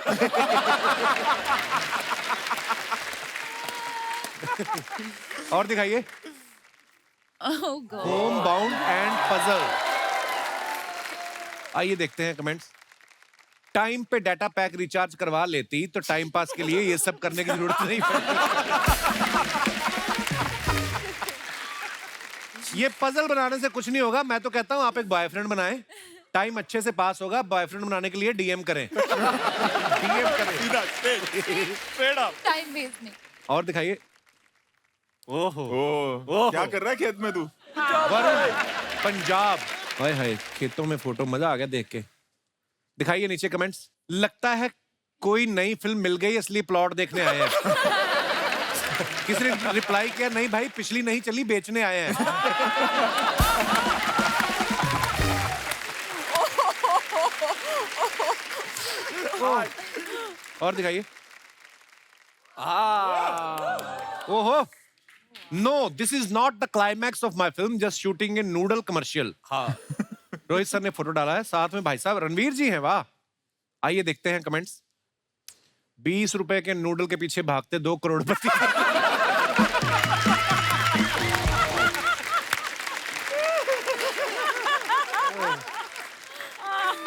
और दिखाइए। Oh God. Home bound and puzzle. आइए देखते हैं कमेंट्स। टाइम पे डाटा पैक रिचार्ज करवा लेती तो टाइम पास के लिए ये सब करने की जरूरत नहीं पड़ती। ये पजल बनाने से कुछ नहीं होगा। मैं तो कहता हूं आप एक बॉयफ्रेंड बनाएं, टाइम अच्छे से पास होगा। बॉयफ्रेंड बनाने के लिए डीएम करें। डीएम करें। Time waste नहीं. और दिखाइए। ओह, क्या कर रहा है खेत में तू? वरुण, पंजाब। हाय हाय, खेतों में फोटो, मजा आ गया देख के। दिखाइए नीचे कमेंट्स। लगता है कोई नई फिल्म मिल गई इसलिए प्लॉट देखने आए हैं। किसी ने रिप्लाई किया, नहीं भाई पिछली नहीं चली, बेचने आए हैं। और दिखाइए। ओहो, no this is not the climax of my film, just shooting in noodle commercial. हाँ, रोहित सर ने फोटो डाला है, साथ में भाई साहब रणवीर जी हैं। वाह। आइए देखते हैं कमेंट्स। 20 रुपए के नूडल के पीछे भागते 2 करोड़पति।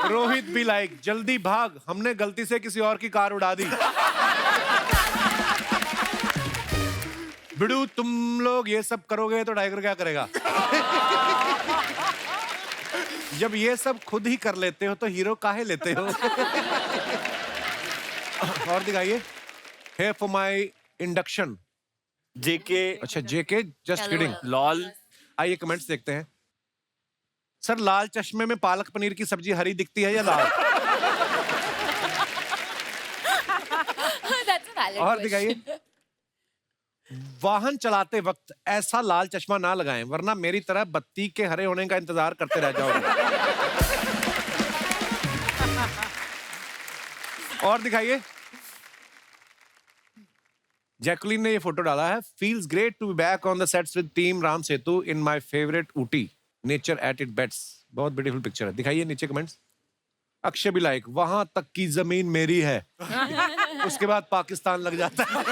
रोहित भी लाइक, जल्दी भाग, हमने गलती से किसी और की कार उड़ा दी। बिड़ू, तुम लोग ये सब करोगे तो टाइगर क्या करेगा? जब ये सब खुद ही कर लेते हो तो हीरो काहे लेते हो? और दिखाइए। Here for my induction. जेके। अच्छा, जेके, जस्ट किडिंग। लॉल। आइए कमेंट्स देखते हैं। सर, लाल चश्मे में पालक पनीर की सब्जी हरी दिखती है या लाल? That's a valid और question. दिखाइए। वाहन चलाते वक्त ऐसा लाल चश्मा ना लगाएं, वरना मेरी तरह बत्ती के हरे होने का इंतजार करते रह जाओगे। और दिखाइए। जैकुलिन ने ये फोटो डाला है। Feels great to be back on the sets with team Ram Setu in my favourite Ooty, nature at its best. बहुत ब्यूटीफुल पिक्चर है। दिखाइए नीचे कमेंट्स। अक्षय भी लाइक, वहां तक की जमीन मेरी है। उसके बाद पाकिस्तान लग जाता है।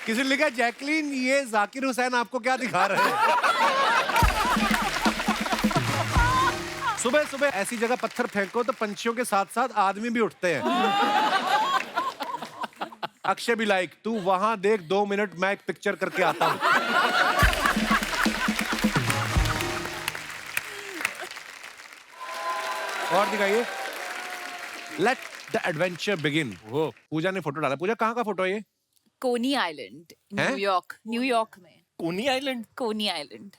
किसी ने लिखा, जैकलीन ये जाकिर हुसैन आपको क्या दिखा रहे हैं? सुबह सुबह ऐसी जगह पत्थर फेंको तो पंछियों के साथ साथ आदमी भी उठते हैं। अक्षय भी लाइक, तू वहां देख, 2 मिनट मैं एक पिक्चर करके आता हूं। और दिखाइए। Let the adventure begin. Pooja ने फोटो डाला। पूजा, कहाँ का फोटो है ये? कोनी आइलैंड, हैं? न्यूयॉर्क में। कोनी आइलैंड। कोनी आइलैंड।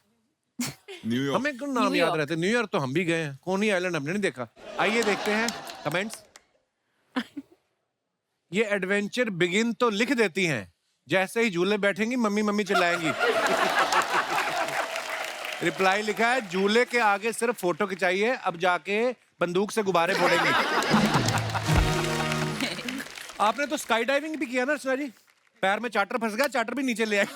न्यूयॉर्क। हमें क्यों नाम याद रहते? न्यूयॉर्क तो हम भी गए हैं, कोनी आइलैंड हमने नहीं देखा। आइए देखते हैं कमेंट्स। ये एडवेंचर बिगिन तो लिख देती हैं, जैसे ही झूले बैठेंगी मम्मी मम्मी चिल्लाएंगी। रिप्लाई लिखा है, झूले के आगे सिर्फ फोटो खिंचाइए, अब जाके बंदूक से गुब्बारे फोड़ेंगी। आपने तो स्काई डाइविंग भी किया ना अर्चना जी? पैर में चार्टर फंस गया, चार्टर भी नीचे ले आए।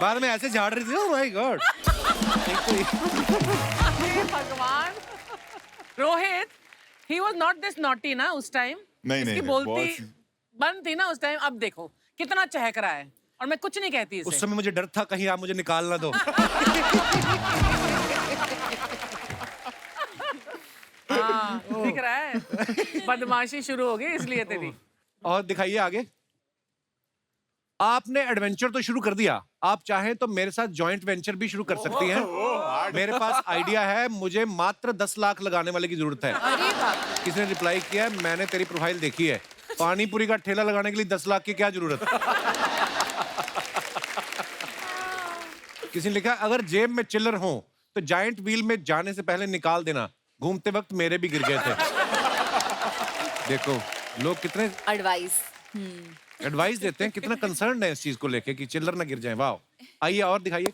बाद में ऐसे झाड़ रही थी। Oh my God. भगवान। Rohit, he was not this naughty ना उस टाइम। नहीं, इसकी नहीं, बोलती बहुत- बंद थी ना उस टाइम। अब देखो कितना चहक रहा है, और मैं कुछ नहीं कहती इसे। उस समय मुझे डर था कहीं आप मुझे निकाल ना दो। हाँ, दिख रहा है। बदमाशी शुरू हो गई इसलिए तेरी। और दिखाइए आगे। आपने एडवेंचर तो शुरू कर दिया, आप चाहें तो मेरे साथ जॉइंट वेंचर भी शुरू कर सकती हैं। मेरे पास आइडिया है, मुझे मात्र 10 लाख लगाने वाले की जरूरत है। किसी ने रिप्लाई किया है, मैंने तेरी प्रोफाइल देखी है, पानी पूरी का ठेला लगाने के लिए 10 लाख की क्या जरूरत है। किसी ने लिखा, अगर जेब में चिल्लर हो तो जायंट व्हील में जाने से पहले निकाल देना, घूमते वक्त मेरे भी गिर गए थे। देखो लोग कितने एडवाइस देते हैं, कितना कंसर्न है इस चीज को लेके कि चिल्लर ना गिर जाए। वाह, आइए और दिखाइए।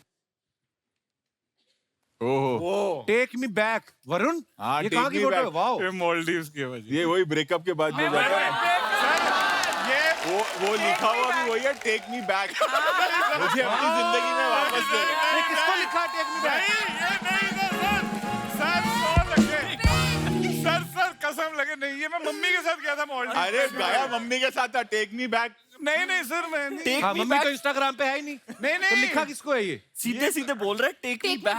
ओहो, टेक मी बैक वरुण। हाँ, ये कहाँ की फोटो है? वाह, ये मालदीव्स की वजह। ये वही ब्रेकअप के बाद जो जाता है, वो लिखा हुआ भी वही है, टेक मी बैक। मुझे अपनी जिंदगी में वापस दे। ये किसको लिखा टेक मी बैक? सर कसम लगे नहीं, ये मैं मम्मी के साथ गया था मालदीव। अरे गया मम्मी के साथ था, टेक मी बैक। नहीं सर, मैं हाँ, मम्मी तो इंस्टाग्राम पे है ही नहीं। तो लिखा किसको है ये? सीधे बोल रहा है टेक मी बैक।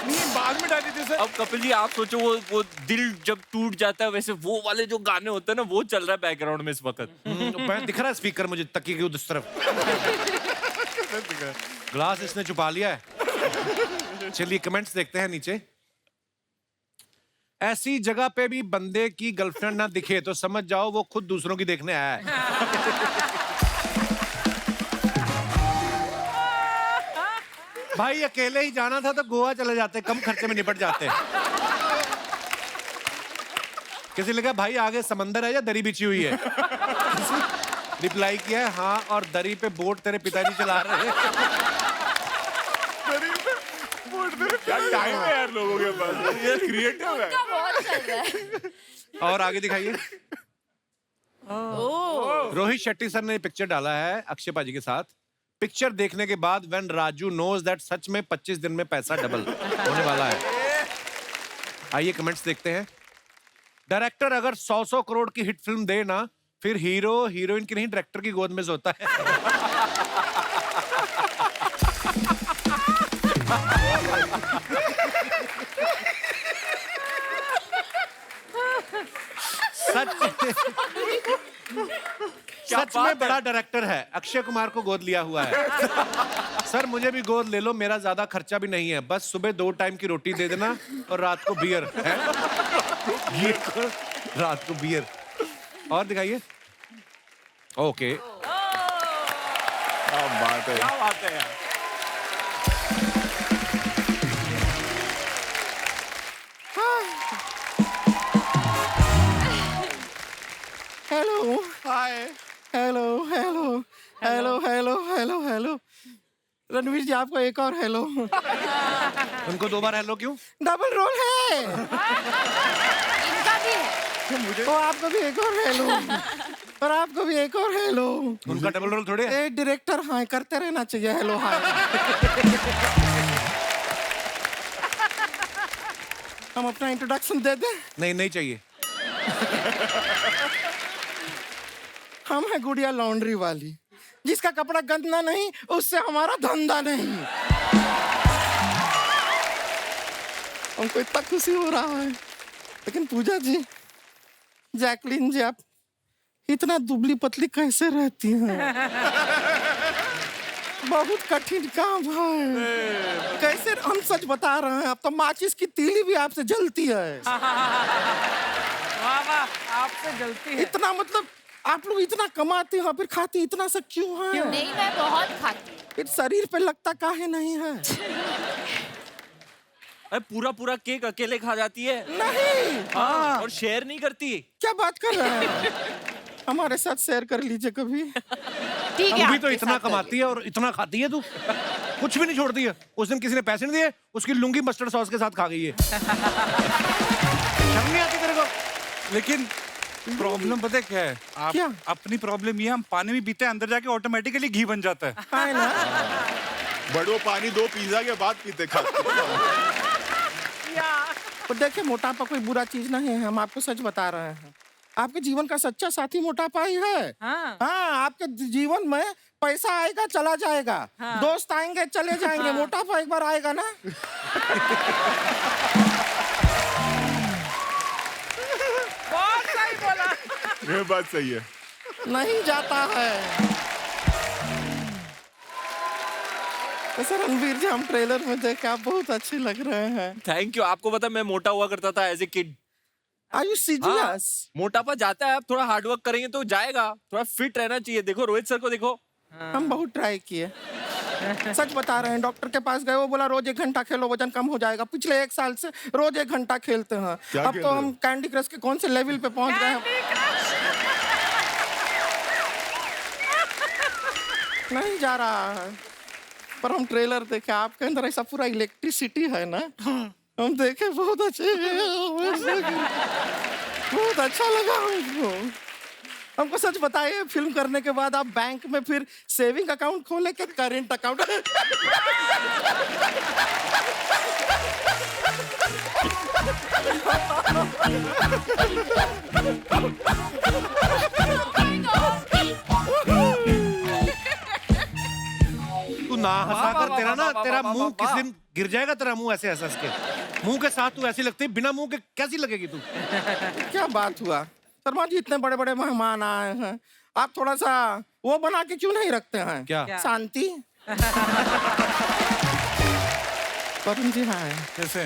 नहीं, बाद में डाली थी सर। अब कपिल जी आप सोचो, वो दिल जब टूट जाता है, वैसे वो वाले जो गाने होते हैं ना, वो चल रहा है बैकग्राउंड में इस वक्त। मैं दिख रहा है स्पीकर मुझे तकिए के उस तरफ। ग्लास इसने छुपा लिया है। चलिए कमेंट्स देखते हैं नीचे। ऐसी जगह पे भी बंदे की गर्लफ्रेंड ना दिखे तो समझ जाओ वो खुद दूसरों की देखने आया है। भाई अकेले ही जाना था तो गोवा चले जाते, कम खर्चे में निपट जाते। किसी ने कहा भाई आगे समंदर है या दरी बिछी हुई है? रिप्लाई किया है, हाँ, और दरी पे बोट तेरे पिताजी चला रहे हैं। क्या टाइम है यार लोगों के पास, ये क्रिएटिव है। बहुत चल रहा है। और आगे दिखाइए। रोहित शेट्टी सर ने पिक्चर डाला है अक्षय पाजी के साथ। पिक्चर देखने के बाद व्हेन राजू नोज दैट सच में 25 दिन में पैसा डबल होने वाला है। आइए कमेंट्स देखते हैं। डायरेक्टर अगर 100 करोड़ की हिट फिल्म दे ना, फिर हीरो हीरोइन की नहीं डायरेक्टर की गोद में सोता है। सच में बड़ा डायरेक्टर है, अक्षय कुमार को गोद लिया हुआ है। सर मुझे भी गोद ले लो, मेरा ज्यादा खर्चा भी नहीं है, बस सुबह 2 टाइम की रोटी दे देना और रात को बियर है। ये रात को बियर। और दिखाइए। ओके, क्या बात है, क्या बात है यार। Hello, hi, hello hello hello hello hello hello. Ranveer ji आपको एक और हेलो। उनको 2 बार हेलो क्यों? डबल रोल है। इनका भी है। तो आपको भी एक और हेलो, और आपको भी एक और हेलो। उनका डबल रोल थोड़े है। एक डायरेक्टर हाय करते रहना चाहिए, हेलो हाय। हम अपना इंट्रोडक्शन दे दें? नहीं, नहीं चाहिए। हम है गुड़िया लॉन्ड्री वाली, जिसका कपड़ा गंदा नहीं उससे हमारा धंधा नहीं। हमको इतना खुशी हो रहा है। लेकिन पूजा जी, जैकलीन जी, आप इतना दुबली पतली कैसे रहती हैं? बहुत कठिन काम है। कैसे? हम सच बता रहे हैं, अब तो माचिस की तीली भी आपसे जलती है। वाह, आपसे जलती है। इतना मतलब आप लोग इतना कमाते हो फिर खाती इतना सा क्यों है? नहीं, मैं बहुत खाती हूँ। फिर शरीर पे लगता काहे नहीं है? अरे पूरा केक अकेले खा जाती है। नहीं। हाँ, और शेयर नहीं करती। क्या बात कर रहे हैं? हमारे साथ शेयर कर लीजिए कभी। ठीक है, तू भी तो आपके इतना साथ कमाती है और इतना खाती है तू, कुछ भी नहीं छोड़ती है। उस दिन किसी ने पैसे नहीं दिए, उसकी लुंगी मस्टर्ड सॉस के साथ खा गई है। शर्म नहीं आती तेरे को? लेकिन प्रॉब्लम पता है क्या है? आप क्या? अपनी प्रॉब्लम ये, हम पानी में पीते हैं, अंदर जाके ऑटोमेटिकली घी बन जाता है। है ना? बड़ो पानी 2 पिज्जा के बाद पीते खाते। तो देखिए, मोटापा कोई बुरा चीज नहीं है। हम आपको सच बता रहे हैं, आपके जीवन का सच्चा साथी मोटापा ही है। हाँ, आपके जीवन में पैसा आएगा चला जाएगा, दोस्त आएंगे चले जाएंगे, मोटापा एक बार आएगा ना। बहुत सही बोला। ये बात सही है। नहीं जाता है। सर रणवीर जी हम ट्रेलर में देखे आप बहुत अच्छे लग रहे हैं। Thank you. आपको पता मैं मोटा हुआ करता था as a kid. Are you serious? मोटापा जाता है, आप थोड़ा हार्डवर्क करेंगे तो जाएगा। थोड़ा फिट रहना चाहिए। देखो रोहित सर को देखो। हम बहुत ट्राई किए, सच बता रहे हैं। डॉक्टर के पास गए, वो बोला रोज 1 घंटा खेलो वजन कम हो जाएगा। पिछले 1 साल से रोज 1 घंटा खेलते हैं। अब खेल तो रहे हम कैंडी क्रश के कौन से लेवल पे पहुंच गए हैं। नहीं जा रहा है, पर हम ट्रेलर देखे, आपके अंदर ऐसा पूरा इलेक्ट्रिसिटी है ना, हम देखे बहुत अच्छे, बहुत अच्छा लगा हमको। हमको सच बताइए, फिल्म करने के बाद आप बैंक में फिर सेविंग अकाउंट खोले के करेंट अकाउंट? तू ना हंसा कर, तेरा ना तेरा मुंह किस दिन गिर जाएगा। तेरा मुंह ऐसे हंस के, मुंह के साथ तू ऐसी लगती है, बिना मुंह के कैसी लगेगी तू? क्या बात हुआ शर्मा जी, इतने बड़े बड़े मेहमान आए हैं, आप थोड़ा सा वो बना के क्यों नहीं रखते हैं? क्या? शांति। वरुण जी हाँ कैसे?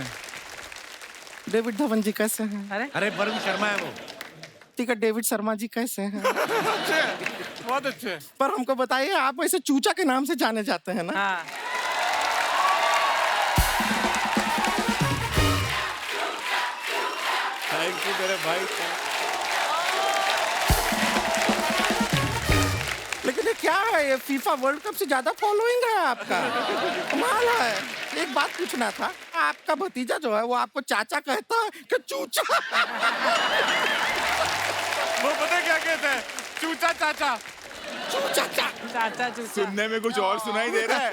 डेविड धवन जी कैसे हैं? अरे वरुण शर्मा है वो। ठीक है, डेविड शर्मा जी कैसे हैं? बहुत अच्छे। पर हमको बताइए, आप ऐसे चूचा के नाम से जाने जाते हैं ना? हाँ। थैंक यू मेरे भाई। लेकिन ये क्या है, ये फीफा वर्ल्ड कप से ज्यादा फॉलोइंग है आपका, कमाल है। एक बात पूछना था, आपका भतीजा जो है वो आपको चाचा कहता है कि चूचा? वो पता है क्या कहते हैं? चूचा चाचा। चूचा चाचा चूचा। सुनने में कुछ और सुनाई दे रहा है।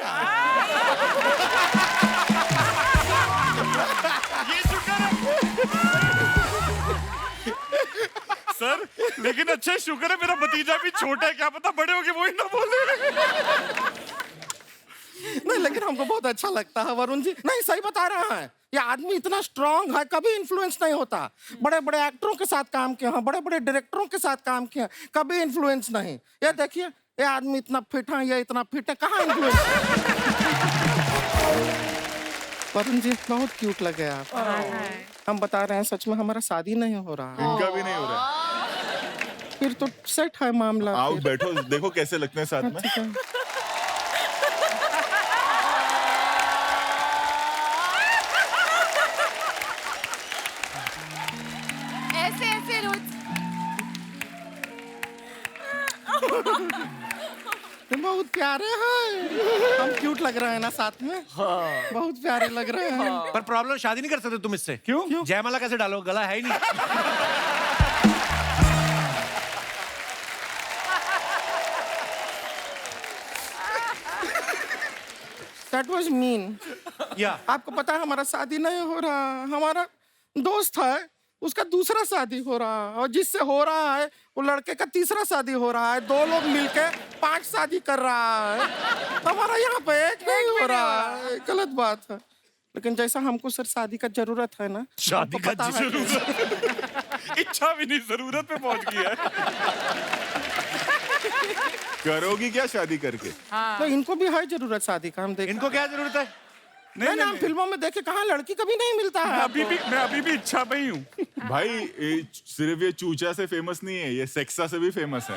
ये शुक्र है सर, लेकिन अच्छा शुक्र है मेरा भतीजा भी छोटा है, क्या पता बड़े होके वही ना बोले। नहीं, लेकिन हमको बहुत अच्छा लगता है वरुण जी। नहीं, सही बता रहा है, ये आदमी इतना स्ट्रांग है, कभी इन्फ्लुएंस नहीं होता। बड़े बड़े एक्टरों के साथ काम किया है, बड़े बड़े डायरेक्टरों के साथ काम किया, कभी इन्फ्लुएंस नहीं। ये देखिए, ये आदमी इतना फिट है, ये इतना फिट है, कहाँ इन्फ्लुएंस? वरुण जी बहुत क्यूट लगे आप। हम बता रहे हैं, सच में हमारा शादी नहीं हो रहा है। इनका भी नहीं हो रहा। फिर तो सेट है मामला। आओ बैठो, देखो कैसे लगते हैं साथ में। ठीक है। ऐसे ऐसे रोज बहुत प्यारे हैं, हम क्यूट लग रहे हैं ना साथ में। हाँ। बहुत प्यारे लग रहे हैं। हाँ। पर प्रॉब्लम, शादी नहीं कर सकते तुम इससे। क्यों? जयमाला कैसे डालो, गला है ही नहीं। That was mean. या आपको पता है हमारा शादी नहीं हो रहा, हमारा दोस्त है उसका दूसरा शादी हो रहा है, और जिससे हो रहा है वो लड़के का तीसरा शादी हो रहा है। 2 लोग मिलके 5 शादी कर रहा है, हमारा यहाँ पे एक नहीं हो रहा है। गलत बात है। लेकिन जैसा हमको सर शादी का जरूरत है ना, शादी का जरूरत इच्छा भी नहीं, जरूरत पे पहुंच गया है। करोगी क्या शादी करके? तो इनको भी है जरूरत शादी का, हम देख। इनको क्या जरूरत है? नहीं, हम फिल्मों में देखे, कहाँ लड़की कभी नहीं मिलता है। मैं अभी भी इच्छा पे ही हूँ। भाई सिर्फ ये चूचा से फेमस नहीं है, ये सेक्सा से भी फेमस है।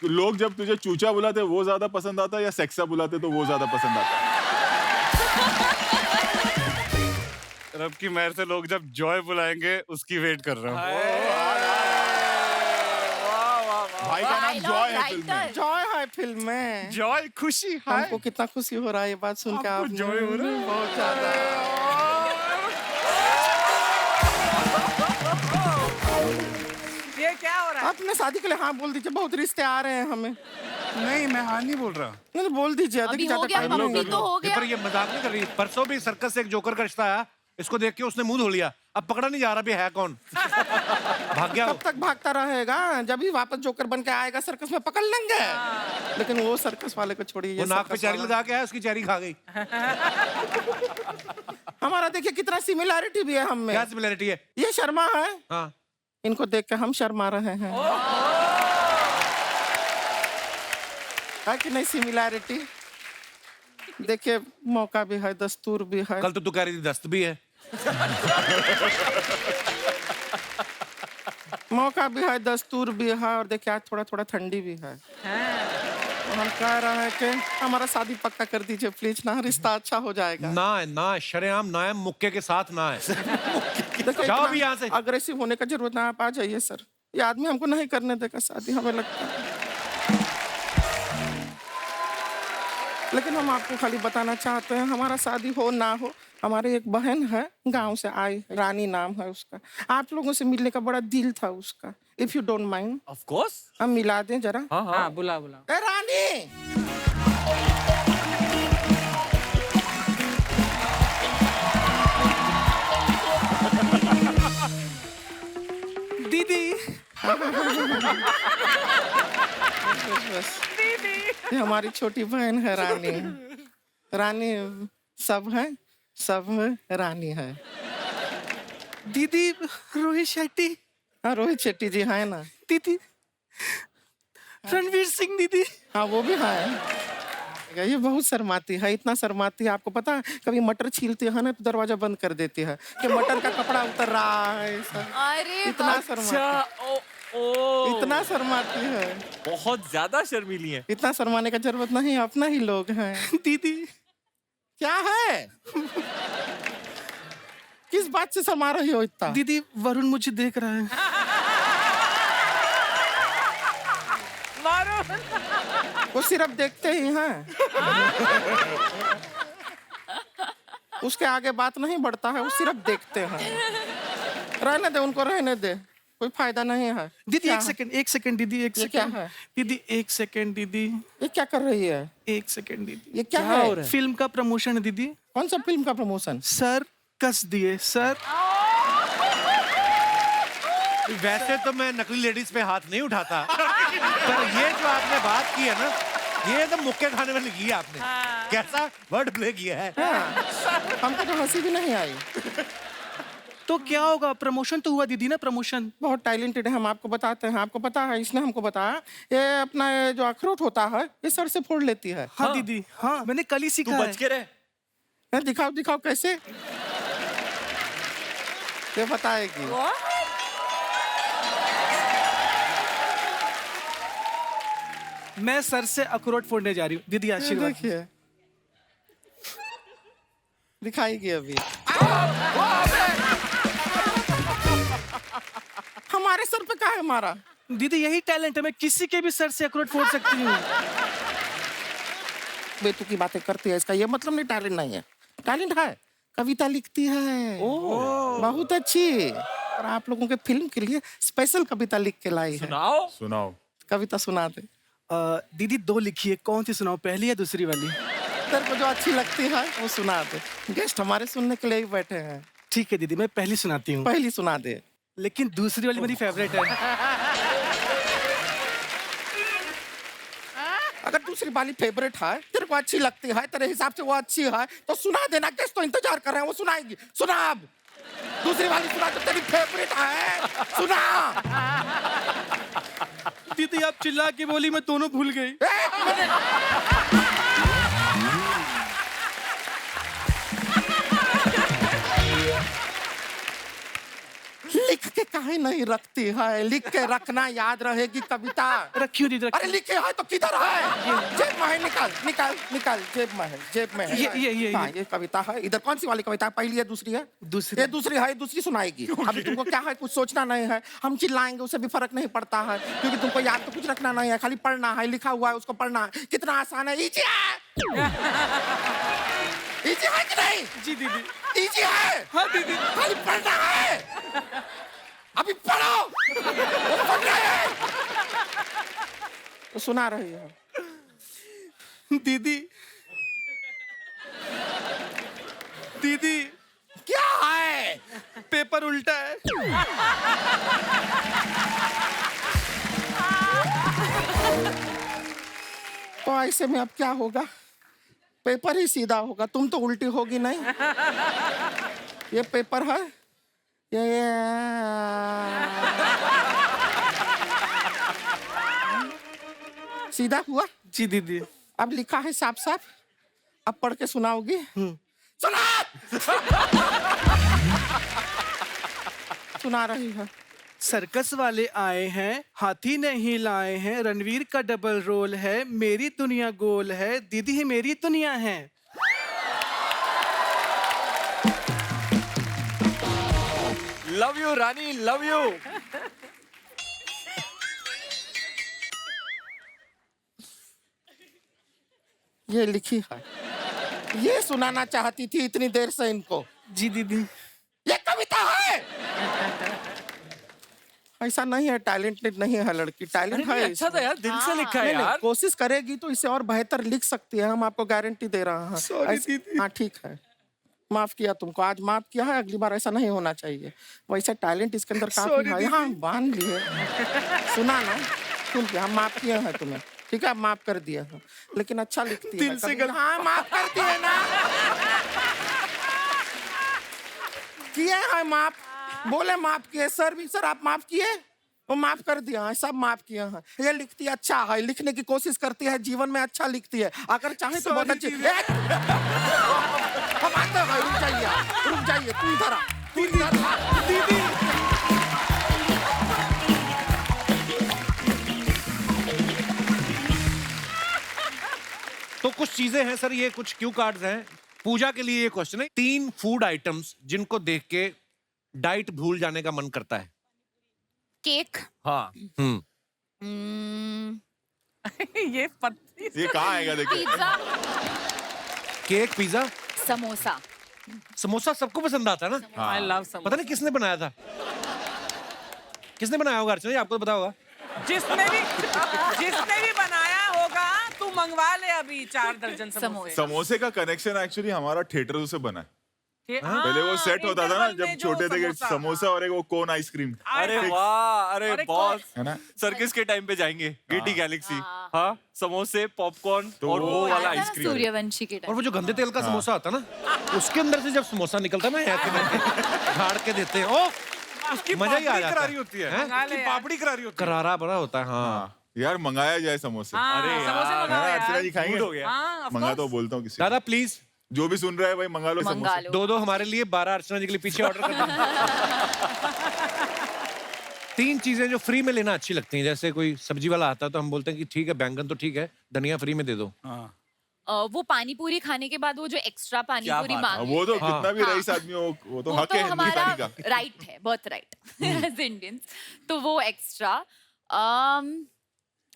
तो लोग जब तुझे चूचा बुलाते वो ज्यादा पसंद आता है या सेक्सा बुलाते तो वो ज्यादा पसंद आता है? रब की मेहर से लोग जब जॉय बुलाएंगे उसकी वेट कर रहा हूँ। भाई का नाम जॉय है फिल्म में। जॉय है फिल्म में। जॉय खुशी है। हमको कितना खुशी हो रहा है ये बात सुन के। आप जॉय हो रहा है बहुत ज्यादा। ये क्या हो रहा है? आपने शादी के लिए हाँ बोल दीजिए, बहुत रिश्ते आ रहे हैं हमें। नहीं, मैं हाँ नहीं बोल रहा। नहीं, बोल दीजिए। अभी हो गया, अभी तो हो गया। पर ये मजाक नहीं कर रही। परसों भी सर्कस से एक जोकर का रिश्ता आया, इसको देख के उसने मुंह धो लिया। अब पकड़ा नहीं जा रहा भी है कौन। भाग गया। कब तक भागता रहेगा? जब भी वापस जोकर बन के आएगा सर्कस में पकड़ लेंगे। लेकिन वो सर्कस वाले को छोड़िए। वो नाक पे चेरी लगा के आया, उसकी चेरी खा गई। हमारा देखिए कितना सिमिलैरिटी भी है हम में। क्या सिमिलैरिटी है? ये शर्मा है, हाँ, इनको देख के हम शर्मा रहे हैं। है कि नहीं सिमिलैरिटी? देखिए, मौका भी है, दस्तूर भी है। कल तो तू कह रही थी दस्त भी है। मौका भी है, दस्तूर भी है, और देखिए आज थोड़ा थोड़ा ठंडी भी है। तो हम कह रहे हैं कि हमारा शादी पक्का कर दीजिए प्लीज ना, रिश्ता अच्छा हो जाएगा। ना है, ना है, शरेआम ना है, मुक्के के साथ ना है। जाओ भी यहाँ से। अग्रेसिव होने का जरूरत ना, आप आ जाइए सर। ये आदमी हमको नहीं करने देगा शादी, हमें लगता है। लेकिन हम आपको खाली बताना चाहते हैं, हमारा शादी हो ना हो, हमारी एक बहन है गांव से आई, रानी नाम है उसका। आप लोगों से मिलने का बड़ा दिल था उसका। If you don't mind, of course हम मिला दें जरा। हाँ, बुला बुला। ए रानी, दीदी। बस ये हमारी छोटी बहन है रानी। रानी सब है, सब रानी है। दीदी रोहित शेट्टी। हाँ, रोहित शेट्टी जी है ना। दीदी रणवीर सिंह दीदी। हाँ, वो भी है। ये बहुत शर्माती है, इतना शर्माती है, आपको पता है कभी मटर छीलती है ना तो दरवाजा बंद कर देती है कि मटर का कपड़ा उतर रहा है। अरे इतना शर्माती, इतना शर्माती है। बहुत ज्यादा शर्मीली है। इतना शर्माने का जरूरत नहीं, अपना ही लोग हैं। दीदी क्या है? किस बात से शर्मा रही हो इतना? दीदी वरुण मुझे देख रहा है। वो सिर्फ देखते ही हैं। उसके आगे बात नहीं बढ़ता है, वो सिर्फ देखते हैं। रहने दे उनको, रहने दे, कोई फायदा नहीं है। दीदी एक सेकंड, एक सेकंड दीदी, एक ये क्या सेकंड है? दीदी, एक सेकंड दीदी। ये क्या कर रही है? एक सेकंड दीदी। ये क्या है? फिल्म का प्रमोशन है दीदी। कौन सा फिल्म का प्रमोशन? सर कस दिए सर। वैसे तो मैं नकली लेडीज पे हाथ नहीं उठाता, पर ये जो आपने बात की है ना, ये तो मुक्के खाने में लगी है आपने। कैसा वर्ड प्ले किया है। हमको तो हंसी भी नहीं आई। तो क्या होगा? प्रमोशन तो हुआ दीदी ना, प्रमोशन। बहुत टैलेंटेड है, हम आपको बताते हैं। आपको पता है, इसने हमको बताया, ये अपना ये जो अखरोट होता है ये सर से फोड़ लेती है। हाँ दीदी, हाँ मैंने कल ही सीखा। तू बच के रहे। दिखाओ दिखाओ कैसे, ये बताएगी। मैं सर से अखरोट फोड़ने जा रही हूँ दीदी, आशीर्वाद। देखिए, दिखाएगी अभी। हमारे सर पे क्या है मारा? दीदी यही टैलेंट है, मैं किसी के भी सर से अखरोट फोड़ सकती हूँ। बेतुकी बातें करती है, इसका ये मतलब नहीं टैलेंट नहीं है। टैलेंट है, कविता लिखती है बहुत अच्छी, और आप लोगों के फिल्म के लिए स्पेशल कविता लिख के लाई है। सुनाओ सुनाओ। कविता सुना दे। दीदी दो लिखी है, कौन सी सुनाओ, पहली या दूसरी वाली? तेरे को जो अच्छी लगती है वो सुना दे। गेस्ट हमारे सुनने के लिए ही बैठे हैं। ठीक है दीदी, मैं पहली सुनाती हूँ। पहली सुना दे। लेकिन दूसरी वाली मेरी फेवरेट है। अगर दूसरी वाली फेवरेट है, तेरे को अच्छी लगती है, तेरे हिसाब से वो अच्छी है, तो सुना देना। गेस्ट तो इंतजार कर रहे हैं, वो सुनाएगी। सुना अब, दूसरी वाली सुना तो तेरी फेवरेट है, सुना। दीदी आप चिल्ला के बोली, मैं दोनों भूल गई। लिख के काहे नहीं रखती है? लिख के रखना, याद रहेगी कविता। रखियो दीदी, अरे लिखे है तो किधर है? जेब में है, निकाल निकाल निकाल, जेब में है, जेब में है। ये कविता है। इधर कौन सी वाली कविता है? पहली है दूसरी है? दूसरी। ये दूसरी है, दूसरी सुनाएगी। अभी तुमको क्या है, कुछ सोचना नहीं है, हम चिल्लाएंगे उससे भी फर्क नहीं पड़ता है, क्योंकि तुमको याद तो कुछ रखना नहीं है, खाली पढ़ना है, लिखा हुआ है उसको पढ़ना है। कितना आसान है, इजी है। इजी है कि नहीं? जी दीदी। इजी है। हाँ दीदी, खाली पढ़ना है, अभी पढ़ो। वो पढ़ रहे हैं तो सुना रही है। दीदी दीदी क्या है? पेपर उल्टा है। तो ऐसे में अब क्या होगा? पेपर ही सीधा होगा, तुम तो उल्टी होगी नहीं। ये पेपर है, सीधा हुआ? जी दीदी। अब लिखा है साफ साफ, अब पढ़ के सुनाओगी? सुना। सुना रही है। सर्कस वाले आए हैं, हाथी नहीं लाए हैं, रणवीर का डबल रोल है, मेरी दुनिया गोल है, दीदी ही मेरी दुनिया है। Love you Rani, love you. ये लिखी है, ये सुनाना चाहती थी इतनी देर से इनको। जी दीदी। ये कविता है। ऐसा नहीं है, टैलेंटेड नहीं है लड़की, टैलेंट है। अच्छा था यार, दिल से लिखा है नहीं, नहीं, यार। कोशिश करेगी तो इससे और बेहतर लिख सकती है, हम आपको गारंटी दे रहे हैं। हाँ ठीक है, माफ किया तुमको, आज माफ किया है, अगली बार ऐसा नहीं होना चाहिए। वैसे टैलेंट इसके अंदर काफी है। हाँ बांध लिए, सुना ना, सुन के हम माफ किए हैं तुम्हें, ठीक है, माफ कर दिया है, लेकिन अच्छा लिखती है। से हाँ माफ करती है ना, किए हैं माफ, बोले माफ किए सर भी, सर आप माफ किए, वो माफ कर दिया है, सब माफ किए हैं। ये लिखती है, अच्छा है, लिखने की कोशिश करती है, जीवन में अच्छा लिखती है, अगर चाहे तो बहुत अच्छी। हम आते हैं, रुक जाइए, तू इधर आ, तू इधर आ। दीदी तो कुछ चीजें हैं सर, ये कुछ क्यू कार्ड्स हैं। पूजा के लिए ये क्वेश्चन है, 3 फूड आइटम्स जिनको देख के डाइट भूल जाने का मन करता है। केक। हाँ। ये पत्ती। ये कहाँ आएगा देखिए। Pizza. Cake, pizza, samosa. Samosa सबको पसंद आता है ना। I love samosa. पता नहीं किसने बनाया था, किसने बनाया होगा अर्चना जी, आपको तो पता होगा। जिसने भी बनाया होगा, तू मंगवा ले अभी 4 दर्जन समोसे। समोसे का कनेक्शन एक्चुअली हमारा थिएटर से बना है। हाँ, पहले वो सेट होता था ना, इंटरवल में जब जो छोटे थे कि समोसा। समोसा और एक वो कोन आइसक्रीम। अरे वाह, अरे और एक बॉस, है ना? सर्किस के टाइम पे जाएंगे, गेटी गैलेक्सी। हाँ, समोसे, पॉपकॉर्न और वो वाला आया था ना आइसक्रीम। सूर्यवंशी के और टाइम। वो जो गंदे तेल का समोसा आता ना, उसके अंदर से जब समोसा निकलता ना, ऐसे करके झाड़ के देते हैं, ओ उसकी मजा ही आ पापड़ी जाता करारी है। होती है, हैं? मंगा ले उसकी यार। पापड़ी करारी होती है। करारा बड़ा होता है। हाँ यार मंगाया जाए समोसे। हाँ, अरे समोसे यार, मंगाओ अर्चना यार। जी खाएंगे? हो गया। हाँ, of मंगा course। तो बोलता हूँ किसी दादा प्लीज, जो भी सुन रहा है भाई मंगा लो मंगा समोसे। लो। 2 हमारे लिए, 12 अर्चना जी के लिए पीछे ऑर्डर कर दो। 3 चीजें जो फ्री में लेना अच्छी लगती हैं, जैसे कोई सब्जी वाला आता है तो हम बोलते हैं कि ठीक है, बैंगन तो ठीक है, धनिया फ्री में दे दो। वो पानी पूरी खाने के बाद वो जो एक्स्ट्रा पानी क्या पूरी बात है, मांगे, वो तो हाँ। कितना भी हाँ। रईस आदमी हो, वो तो वो हक तो है हिंदी हमारा खाने का। राइट है, बहुत राइट एज इंडियंस, तो वो extra.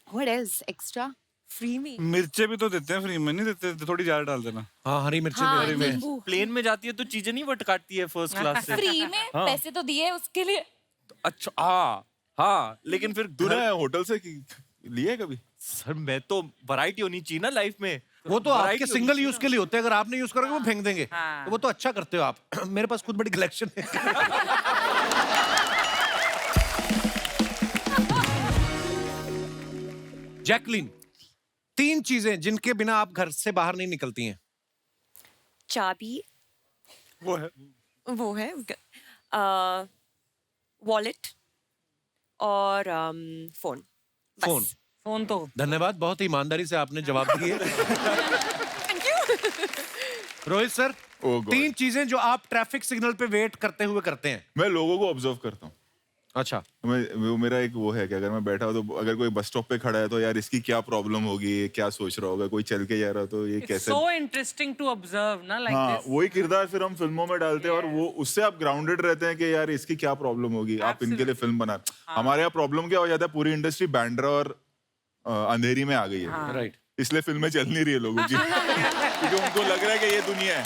What is extra free में? मिर्चे भी तो देते हैं फ्री में, नहीं देते? थोड़ी ज्यादा डाल देना। हाँ, हरी मिर्ची हाँ, भी हरी में। नींबू। प्लेन में जाती है तो चीजें नहीं वट काटती है फर्स्ट क्लास से। फ्री में हाँ। पैसे तो दिए उसके लिए। अच्छा, हाँ हाँ, लेकिन फिर तूने होटल से लिए कभी? सर मैं तो वैरायटी होनी चाहिए ना लाइफ में। वो तो Variety आपके होनी सिंगल चाहिए यूज के लिए होते हैं, अगर आप नहीं यूज करोगे वो फेंक देंगे। हाँ। तो वो तो अच्छा करते हो आप। मेरे पास खुद बड़ी कलेक्शन है। जैकलीन, 3 चीजें जिनके बिना आप घर से बाहर नहीं निकलती हैं। चाबी, वो है वो है वॉलेट और फोन। फोन। फोन तो धन्यवाद, बहुत ही ईमानदारी से आपने जवाब दिए। Rohit sir, Oh God. 3 चीजें जो आप ट्रैफिक सिग्नल पे वेट करते हुए करते हैं। मैं लोगों को ऑब्जर्व करता हूँ। अच्छा, वो मेरा एक वो है कि अगर मैं बैठा हूँ तो अगर कोई बस स्टॉप पे खड़ा है तो यार इसकी क्या प्रॉब्लम होगी, ये क्या सोच रहा होगा, कोई चल के जा रहा तो ये कैसे। सो इंटरेस्टिंग टू ऑब्जर्व ना, लाइक हाँ, दिस। वही किरदार फिर हम फिल्मों में डालते हैं और वो उससे आप ग्राउंडेड रहते हैं कि यार इसकी क्या प्रॉब्लम होगी, आप इनके लिए फिल्म बना। हमारे यहाँ प्रॉब्लम क्या हो जाता है, पूरी इंडस्ट्री बैंड्रा और अंधेरी में आ गई है, राइट। इसलिए फिल्में चल नहीं रही है लोगों की। क्योंकि उनको लग रहा है कि ये दुनिया है,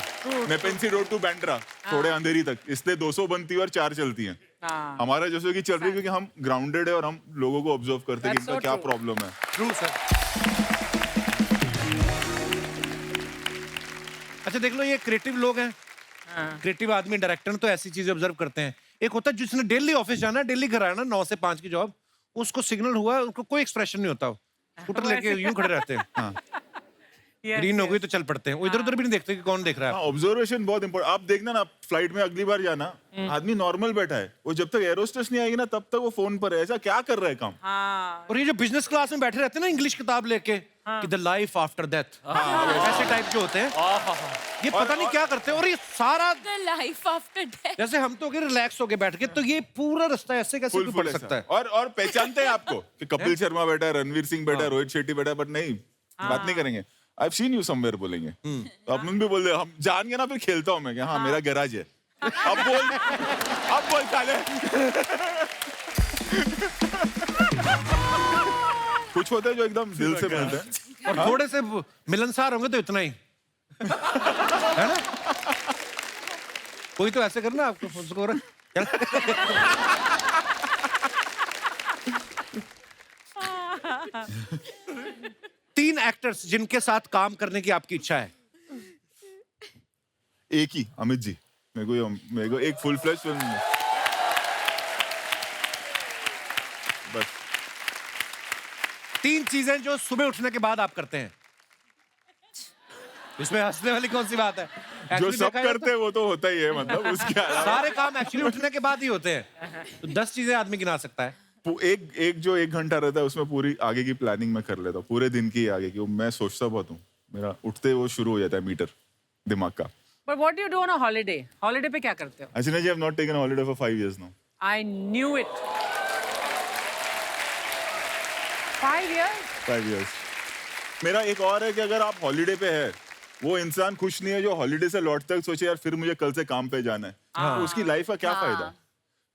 नेपेंसी रोड टू बैंड्रा, थोड़े अंधेरी तक, इसलिए 200 बनती है और 4 चलती हैं। हाँ। हमारा जैसे कि चल रही है क्योंकि हम ग्राउंडेड है और हम लोगों को ऑब्जर्व करते हैं कि That's इनका so क्या true. प्रॉब्लम है। True sir. अच्छा देख लो, ये क्रिएटिव लोग हैं, क्रिएटिव आदमी, डायरेक्टर तो ऐसी चीजें ऑब्जर्व करते हैं। एक होता है जिसने डेली ऑफिस जाना है, डेली घर आना, 9 से 5 की जॉब, उसको सिग्नल हुआ, उनको कोई एक्सप्रेशन नहीं होता, स्कूटर लेके यूं खड़े रहते हैं। हाँ। ग्रीन हो गई तो चल पड़ते हैं, वो इधर उधर भी नहीं देखते कि कौन देख रहा है। ऑब्जर्वेशन बहुत इंपॉर्टेंट। आप देखना ना, फ्लाइट में अगली बार जाना, आदमी नॉर्मल बैठा है, वो जब तक एरोस्टेस नहीं आएगी ना तब तक वो फोन पर है। ऐसा क्या कर रहा है काम? हाँ और ये जो बिजनेस क्लास में बैठे रहते हैं ना इंग्लिश किताब लेके कि द लाइफ आफ्टर डेथ, ऐसे टाइप जो होते हैं, ये पता नहीं क्या करते हैं। और ये सारा The life after death. जैसे हम तो रिलैक्स होके बैठ के, तो ये पूरा रास्ता ऐसे कैसे फुल कोई फुल पढ़ ऐसा। सकता है? और पहचानते हैं आपको कि कपिल शर्मा बैठा है, रणवीर सिंह बैठा है, रोहित शेट्टी बैठा है, बट नहीं, बात नहीं करेंगे। I've seen you somewhere बोलेंगे। तो अपन भी बोल दे, हम जान गए ना, फिर खेलता हूँ मैं कि हाँ मेरा गैराज है। अब बोल साले। कुछ होते हैं जो एकदम दिल से मिलते हैं। और थोड़े से मिलनसार होंगे तो इतना ही है ना। कोई तो ऐसे करना आपको उसको तीन एक्टर्स जिनके साथ काम करने की आपकी इच्छा है। एक ही, अमित जी। मेरे को एक फुल फ्लैश फिल्म बस। तीन चीजें जो सुबह उठने के बाद आप करते हैं। इसमें हंसने वाली कौन सी बात है? जो Actually सब देखा जाए करते हैं वो तो होता ही है, मतलब उसके अलावा सारे काम एक्चुअली उठने के बाद ही होते हैं। तो 10 चीजें आदमी गिना सकता है। एक जो 1 घंटा रहता है उसमें पूरी आगे की प्लानिंग मैं कर लेता हूँ, पूरे दिन की आगे की। मैं सोचता बहुत हूँ, मेरा उठते वो शुरू हो जाता है मीटर दिमाग का। But what do you do on a holiday? Holiday पे क्या करते हो? Ashina ji, I have not taken a holiday for 5 years now. I knew it. 5 years? 5 years. मेरा एक और है कि अगर आप हॉलीडे पे है, वो इंसान खुश नहीं है जो हॉलीडे से लौटते तक सोचे यार फिर मुझे कल से काम पे जाना है। तो उसकी लाइफ का क्या फायदा?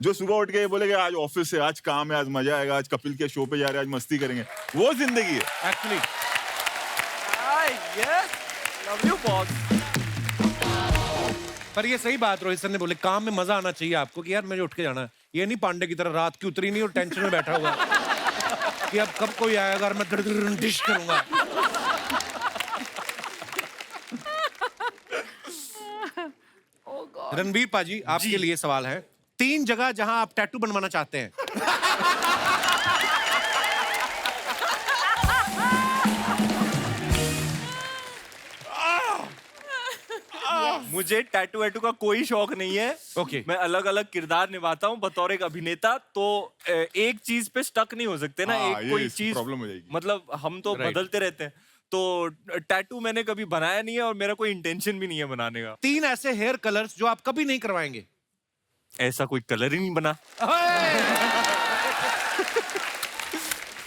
जो सुबह उठ के बोलेगा आज ऑफिस है, आज काम है, आज मजा आएगा, आज कपिल के शो पे जा रहे हैं, आज मस्ती करेंगे, वो जिंदगी है actually. Yes, love you boss. पर ये सही बात रोहित सर ने बोले, काम में मजा आना चाहिए आपको कि यार मुझे उठ के जाना है। ये नहीं पांडे की तरह रात की उतरी नहीं और टेंशन में बैठा हुआ कि अब कब कोई आएगा और मैं डिश करूंगा। रणवीर पाजी, आपके लिए सवाल है। 3 जगह जहां आप टैटू बनवाना चाहते हैं। मुझे टैटू वैटू का कोई शौक नहीं है। ओके। मैं अलग अलग किरदार निभाता हूँ बतौर एक अभिनेता, तो एक चीज पे स्टक नहीं हो सकते ना। हाँ, एक कोई ये चीज प्रॉब्लम हो जाएगी। मतलब हम तो बदलते रहते हैं। तो टैटू मैंने कभी बनाया नहीं है और मेरा कोई इंटेंशन भी नहीं है बनाने का। 3 ऐसे हेयर कलर्स जो आप कभी नहीं करवाएंगे। ऐसा कोई कलर ही नहीं बना।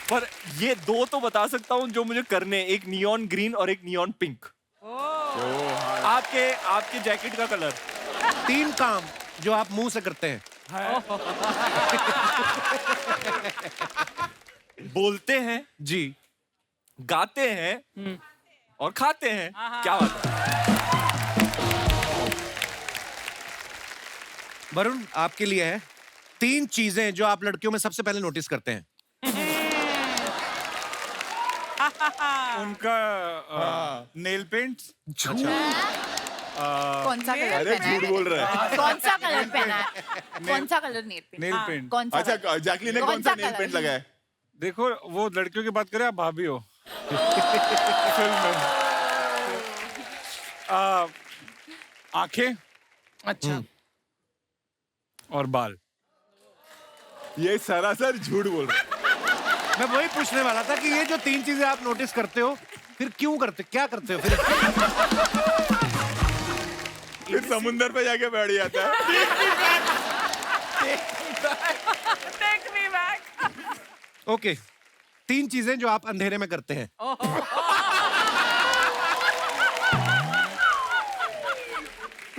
पर ये 2 तो बता सकता हूँ जो मुझे करने, एक नियॉन ग्रीन और एक नियॉन पिंक। आपके जैकेट का कलर। 3 काम जो आप मुंह से करते हैं। बोलते हैं जी, गाते हैं और खाते हैं। क्या बात है? वरुण, आपके लिए है 3 चीजें जो आप लड़कियों में सबसे पहले नोटिस करते हैं। उनका नेल पेंट। कौन सा कलर अरे पहना झूठ है? बोल रहा है। कौन सा कलर पहना है? कौन सा colour nail paint? Nail paint. कौन सा अच्छा, कलर? जैकलीन ने कौन सा नेल पेंट लगाया है? देखो, वो लड़कियों की बात करें, आप भाभी हो फिल्म में। आंखें। अच्छा। और बाल। ये सरासर झूठ बोल रहा है। मैं वही पूछने वाला था कि ये जो 3 चीजें आप नोटिस करते हो, फिर क्यों करते, क्या करते हो फिर? फिर समुंदर पे जाके बैठ जाता है। Take me back. ओके, 3 चीजें जो आप अंधेरे में करते हैं।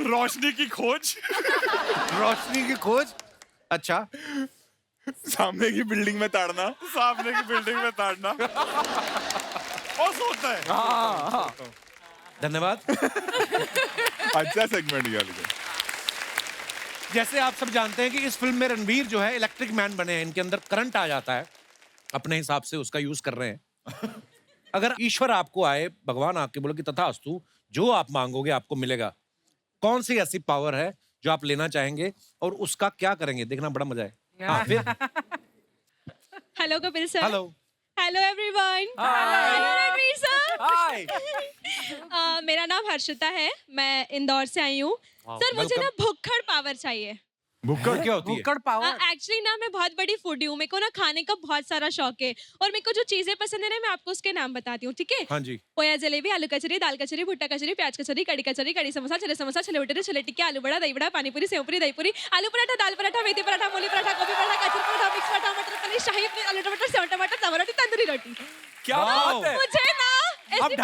रोशनी की खोज। रोशनी की खोज। अच्छा। सामने की बिल्डिंग में ताड़ना। सामने की बिल्डिंग में ताड़ना। और सोता है। धन्यवाद। अच्छा सेगमेंट गया लेकिन। जैसे आप सब जानते हैं कि इस फिल्म में रणवीर जो है इलेक्ट्रिक मैन बने हैं, इनके अंदर करंट आ जाता है, अपने हिसाब से उसका यूज कर रहे हैं। अगर ईश्वर आपको आए, भगवान आपके बोले कि तथास्तु, जो आप मांगोगे आपको मिलेगा, कौन सी ऐसी पावर है जो आप लेना चाहेंगे और उसका क्या करेंगे? देखना बड़ा मजा है। हाँ, फिर hello Kapil sir. Hello. Hello everyone. Hello Ranveer sir. Hi. मेरा नाम हर्षिता है, मैं इंदौर से आई हूँ। सर मुझे ना भुक्खड़ पावर चाहिए। भुक्कड़ क्या होती है? भुक्कड़ पावर। एक्चुअली ना मैं बहुत बड़ी फूडी हूँ, मेरे को ना खाने का बहुत सारा शौक है और मेरे को जो चीजें पसंद है ना मैं आपको उसके नाम बताती हूँ, ठीक है? हाँ जी। पोया जलेबी, आलू कचरी, दाल कचरी, भुट्टा कचरी, प्याज कचरी, कड़ी समोसा, छोले भटूरे, छोले टिक्के, आलू बड़ा, दही बड़ा, पानी पूरी, सेव पूरी, दही पूरी, आलू पराठा, दाल पराठा, मेथी पराठा, मूली पराठा, गोभी पराठा, गाजर पराठा, मिक्स पराठा, मटर पनीर, शाही पनीर, आलू टमाटर, सेव टमाटर, तवा रोटी, तंदूरी रोटी। क्या बात है। मुझे ना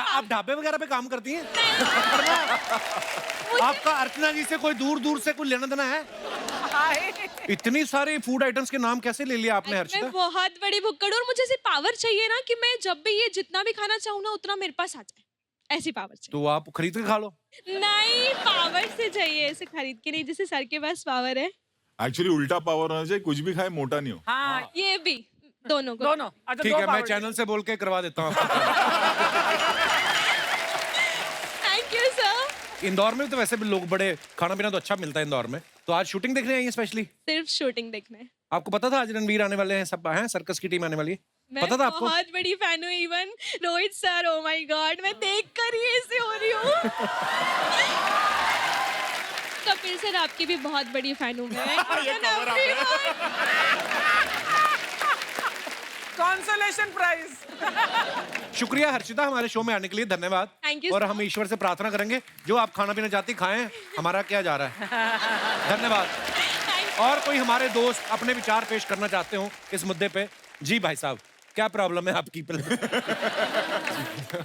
आप ढाबे वगैरह पे काम करती हैं? आपका अर्चना जी से कोई दूर से कोई लेना देना है? इतनी सारी फूड आइटम्स के नाम कैसे ले लिया आपने हर्षिता? मैं बहुत बड़ी भुक्कड़ और मुझे ऐसी पावर चाहिए ना कि मैं जब भी ये जितना भी खाना चाहूँ ना उतना मेरे पास आ जाए, ऐसी पावर चाहिए। तो आप खरीद के खा लो। नहीं, पावर से चाहिए, ऐसे खरीद के नहीं, जैसे सर के पास पावर है। एक्चुअली उल्टा पावर होना चाहिए, कुछ भी खाए मोटा नहीं हो। हाँ ये भी दोनों को। दोनों। अच्छा, ठीक दो है, मैं power चैनल से बोल के करवा देता हूँ। Thank you sir. इंदौर में तो वैसे भी लोग बड़े खाना पीना तो अच्छा मिलता है इंदौर में। तो आज शूटिंग देखने आई हैं स्पेशली? सिर्फ शूटिंग देखने। आपको पता था आज रणवीर आने वाले हैं, सब हैं, सर्कस की टीम आने वाली है? मैं पता था आपको? बहुत बड़ी फैन हूँ, even Rohit sir, oh my God, मैं देखकर ही ऐसे हो रही हूँ। कपिल सर, आपकी भी बहुत बड़ी फैन हूँ मैं। Consolation prize. शुक्रिया हर्षिता, हमारे शो में आने के लिए धन्यवाद। Thank you, और sir. हम ईश्वर से प्रार्थना करेंगे जो आप खाना पीना चाहती खाएं, हमारा क्या जा रहा है। धन्यवाद। और कोई हमारे दोस्त अपने विचार पेश करना चाहते हो इस मुद्दे पे? जी भाई साहब, क्या प्रॉब्लम है आपकी?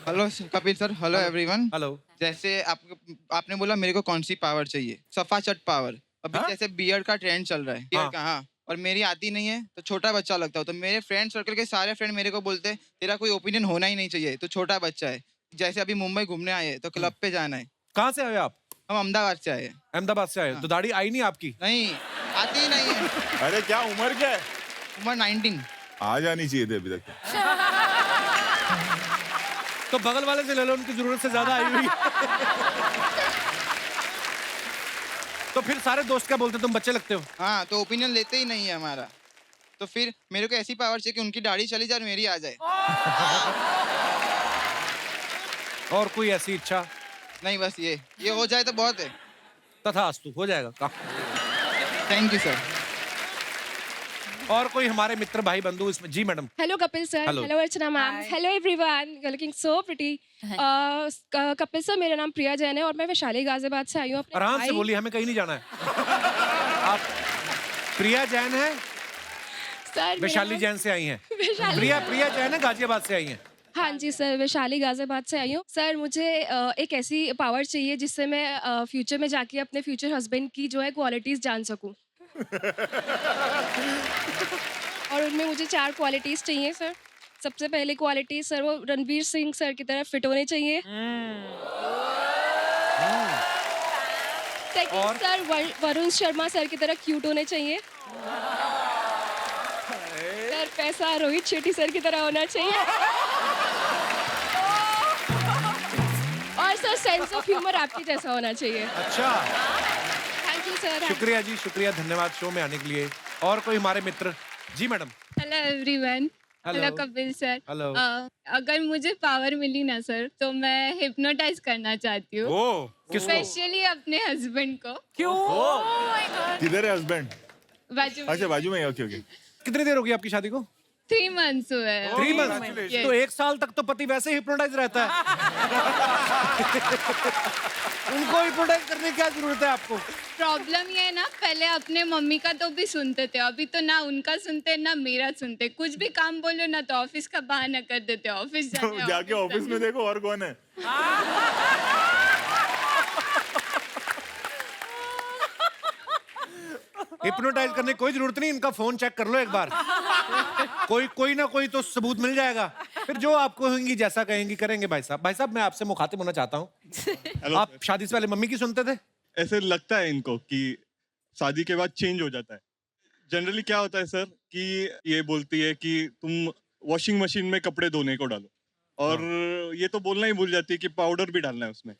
Hello Kapil sir, hello everyone. Hello. जैसे आपने बोला मेरे को कौन सी पावर चाहिए? सफा चट पावर। अभी जैसे बियर्ड का ट्रेंड चल रहा है, बियर्ड का, हाँ, और मेरी आती नहीं है तो छोटा बच्चा लगता हूँ, तो मेरे फ्रेंड सर्कल के सारे फ्रेंड मेरे को बोलते हैं तेरा कोई ओपिनियन होना ही नहीं चाहिए, तो छोटा बच्चा है। जैसे अभी मुंबई घूमने आए हैं तो क्लब पे जाना है। कहाँ से आए आप? हम अहमदाबाद से आए हैं। अहमदाबाद से आए? तो दाढ़ी आई नहीं आपकी? नहीं, आती ही नहीं है। अरे क्या उम्र क्या है? उम्र 19। आ जानी चाहिए थी अभी तक। तो बगल वाले से ले लो, उनकी जरूरत से ज्यादा आई हुई। तो फिर सारे दोस्त क्या बोलते, तुम बच्चे लगते हो? हाँ, तो ओपिनियन लेते ही नहीं है हमारा। तो फिर मेरे को ऐसी पावर चाहिए कि उनकी दाढ़ी चली जाए और मेरी आ जाए। और कोई ऐसी इच्छा? नहीं, बस ये हो जाए तो बहुत है। तथास्तु, हो जाएगा। Thank you sir. और कोई हमारे मित्र भाई बंधु इसमें? जी madam. Hello Kapil sir, Hello. Hello Archana ma'am, hello everyone, you are looking so pretty. Kapil sir, मेरा नाम प्रिया जैन है और मैं वैशाली गाजियाबाद से आई हूँ। अपने आराम से भाई- बोलिए, हमें कहीं नहीं जाना है। आप प्रिया जैन है? सर, वैशाली जैन से आई हैं? प्रिया जैन है, गाजियाबाद से आई हैं? हाँ जी सर, वैशाली गाजियाबाद से आई हूँ। सर मुझे एक ऐसी पावर चाहिए जिससे मैं फ्यूचर में जाके अपने फ्यूचर हस्बैंड की जो है क्वालिटीज जान सकूँ। और उनमें मुझे 4 क्वालिटीज चाहिए सर। सबसे पहली क्वालिटी सर, वो रणवीर सिंह सर की तरह फिट होने चाहिए। Second sir, Varun Sharma sir की तरह क्यूट होने चाहिए। सर पैसा रोहित शेट्टी सर की तरह होना चाहिए। और सर सेंस ऑफ ह्यूमर आपके जैसा होना चाहिए। अच्छा, थैंक यू सर। शुक्रिया जी, शुक्रिया, धन्यवाद शो में आने के लिए। और कोई हमारे मित्र? जी madam. Hello everyone. Hello. Hello Kapil sir. Hello. अगर मुझे पावर मिली ना सर तो मैं हिप्नोटाइज करना चाहती हूँ, किसको? स्पेशली अपने हस्बैंड को। क्यों? किधर है हस्बैंड? बाजू में। अच्छा, बाजू में है। Okay okay. कितनी देर होगी आपकी शादी को? 3 months हुए हैं। 3 months? तो 1 साल तक तो पति वैसे ही हिप्नोटाइज रहता है। उनको हिप्नोटाइज करने की क्या जरूरत है आपको? प्रॉब्लम ये है ना, पहले अपने मम्मी का तो भी सुनते थे, अभी तो ना उनका सुनते ना मेरा सुनते। कुछ भी काम बोलो ना तो ऑफिस का बहाना कर देते, ऑफिस तो जाके ऑफिस में देखो और कौन है। हिप्नोटाइज करने की कोई जरूरत नहीं, इनका फोन चेक कर लो एक बार। कोई ना कोई तो सबूत मिल जाएगा। फिर जो आप कहेंगी, जैसा कहेंगी करेंगे। भाई साहब, मैं आपसे मुखातिब होना चाहता हूँ। आप शादी से पहले मम्मी की सुनते थे? ऐसे लगता है इनको कि शादी के बाद चेंज हो जाता है। जनरली क्या होता है सर कि ये बोलती है कि तुम वॉशिंग मशीन में कपड़े धोने को डालो, और ये तो बोलना ही भूल जाती है कि पाउडर भी डालना है उसमें।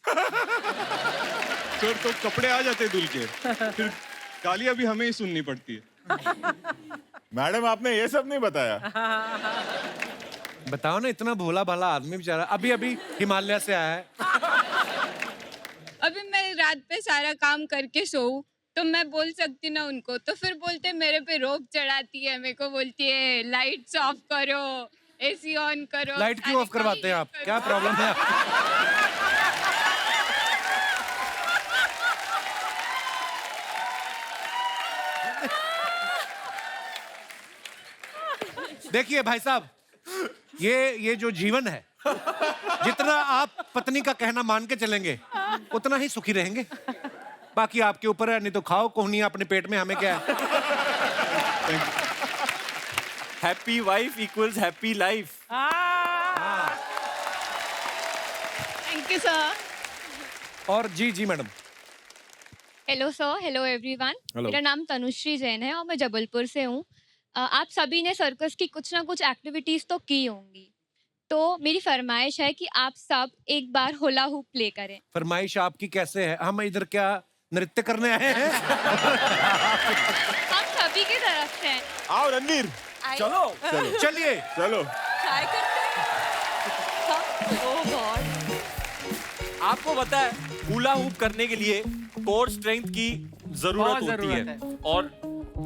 सर तो कपड़े आ जाते धुल के, फिर गालियां भी हमें ही सुननी पड़ती है। मैडम, आपने ये सब नहीं बताया। बताओ ना, इतना भोला भाला आदमी बेचारा अभी अभी हिमालय से आया है। अभी मैं रात पे सारा काम करके सोऊं तो मैं बोल सकती ना उनको, तो फिर बोलते मेरे पे रोब चढ़ाती है, मेरे को बोलती है लाइट्स ऑफ करो, एसी ऑन करो। लाइट क्यों ऑफ करवाते हैं आप? क्या प्रॉब्लम है? देखिए भाई साहब, ये जो जीवन है, जितना आप पत्नी का कहना मान के चलेंगे उतना ही सुखी रहेंगे। बाकी आपके ऊपर है, नहीं तो खाओ कोहनियां अपने पेट में, हमें क्या है। Happy wife equals happy life. Thank you sir. और जी madam. Hello sir, hello everyone. Hello. मेरा नाम तनुश्री जैन है और मैं जबलपुर से हूँ। आप सभी ने सर्कस की कुछ ना कुछ एक्टिविटीज तो की होंगी, तो मेरी फरमाइश है कि आप सब एक बार होला हुप प्ले करें। फरमाइश आपकी कैसे है? हम इधर क्या नृत्य करने आए हैं? हम सभी की तरफ से हैं। आओ रणवीर, चलो चलिए चलो। ट्राई करते हैं। ओह गॉड। आपको पता है हुला हुप करने के लिए कोर स्ट्रेंथ की जरूरत बहुत होती जरूरत है और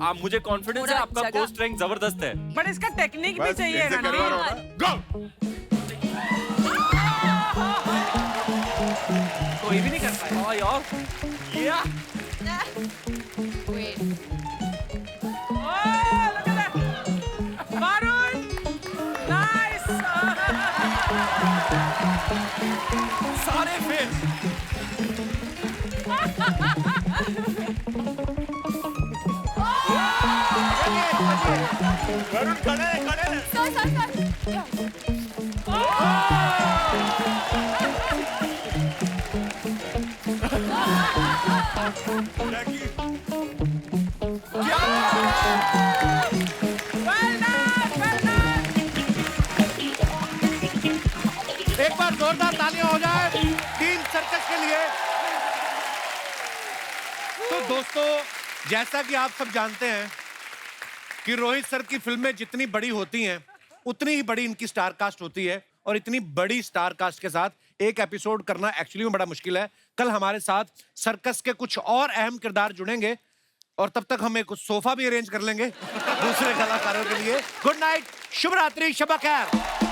आप मुझे कॉन्फिडेंस है पूरा आपका जगह- कोर स्ट्रेंथ जबरदस्त है। बट इसका टेक्निक भी चाहिए रणवीर। कोई भी नहीं कर पाएगा। हाँ यार, या Wait. Varun! Nice! सारे फेल। वरुण खड़े एक बार जोरदार तालियां हो जाए टीम सर्कस के लिए। तो दोस्तों, जैसा कि आप सब जानते हैं कि रोहित सर की फिल्में जितनी बड़ी होती हैं उतनी ही बड़ी इनकी स्टार कास्ट होती है, और इतनी बड़ी स्टार कास्ट के साथ एक एपिसोड करना एक्चुअली में बड़ा मुश्किल है। कल हमारे साथ सर्कस के कुछ और अहम किरदार जुड़ेंगे और तब तक हम एक सोफा भी अरेंज कर लेंगे दूसरे कलाकारों के लिए। गुड नाइट, शुभ रात्रि, शब खैर।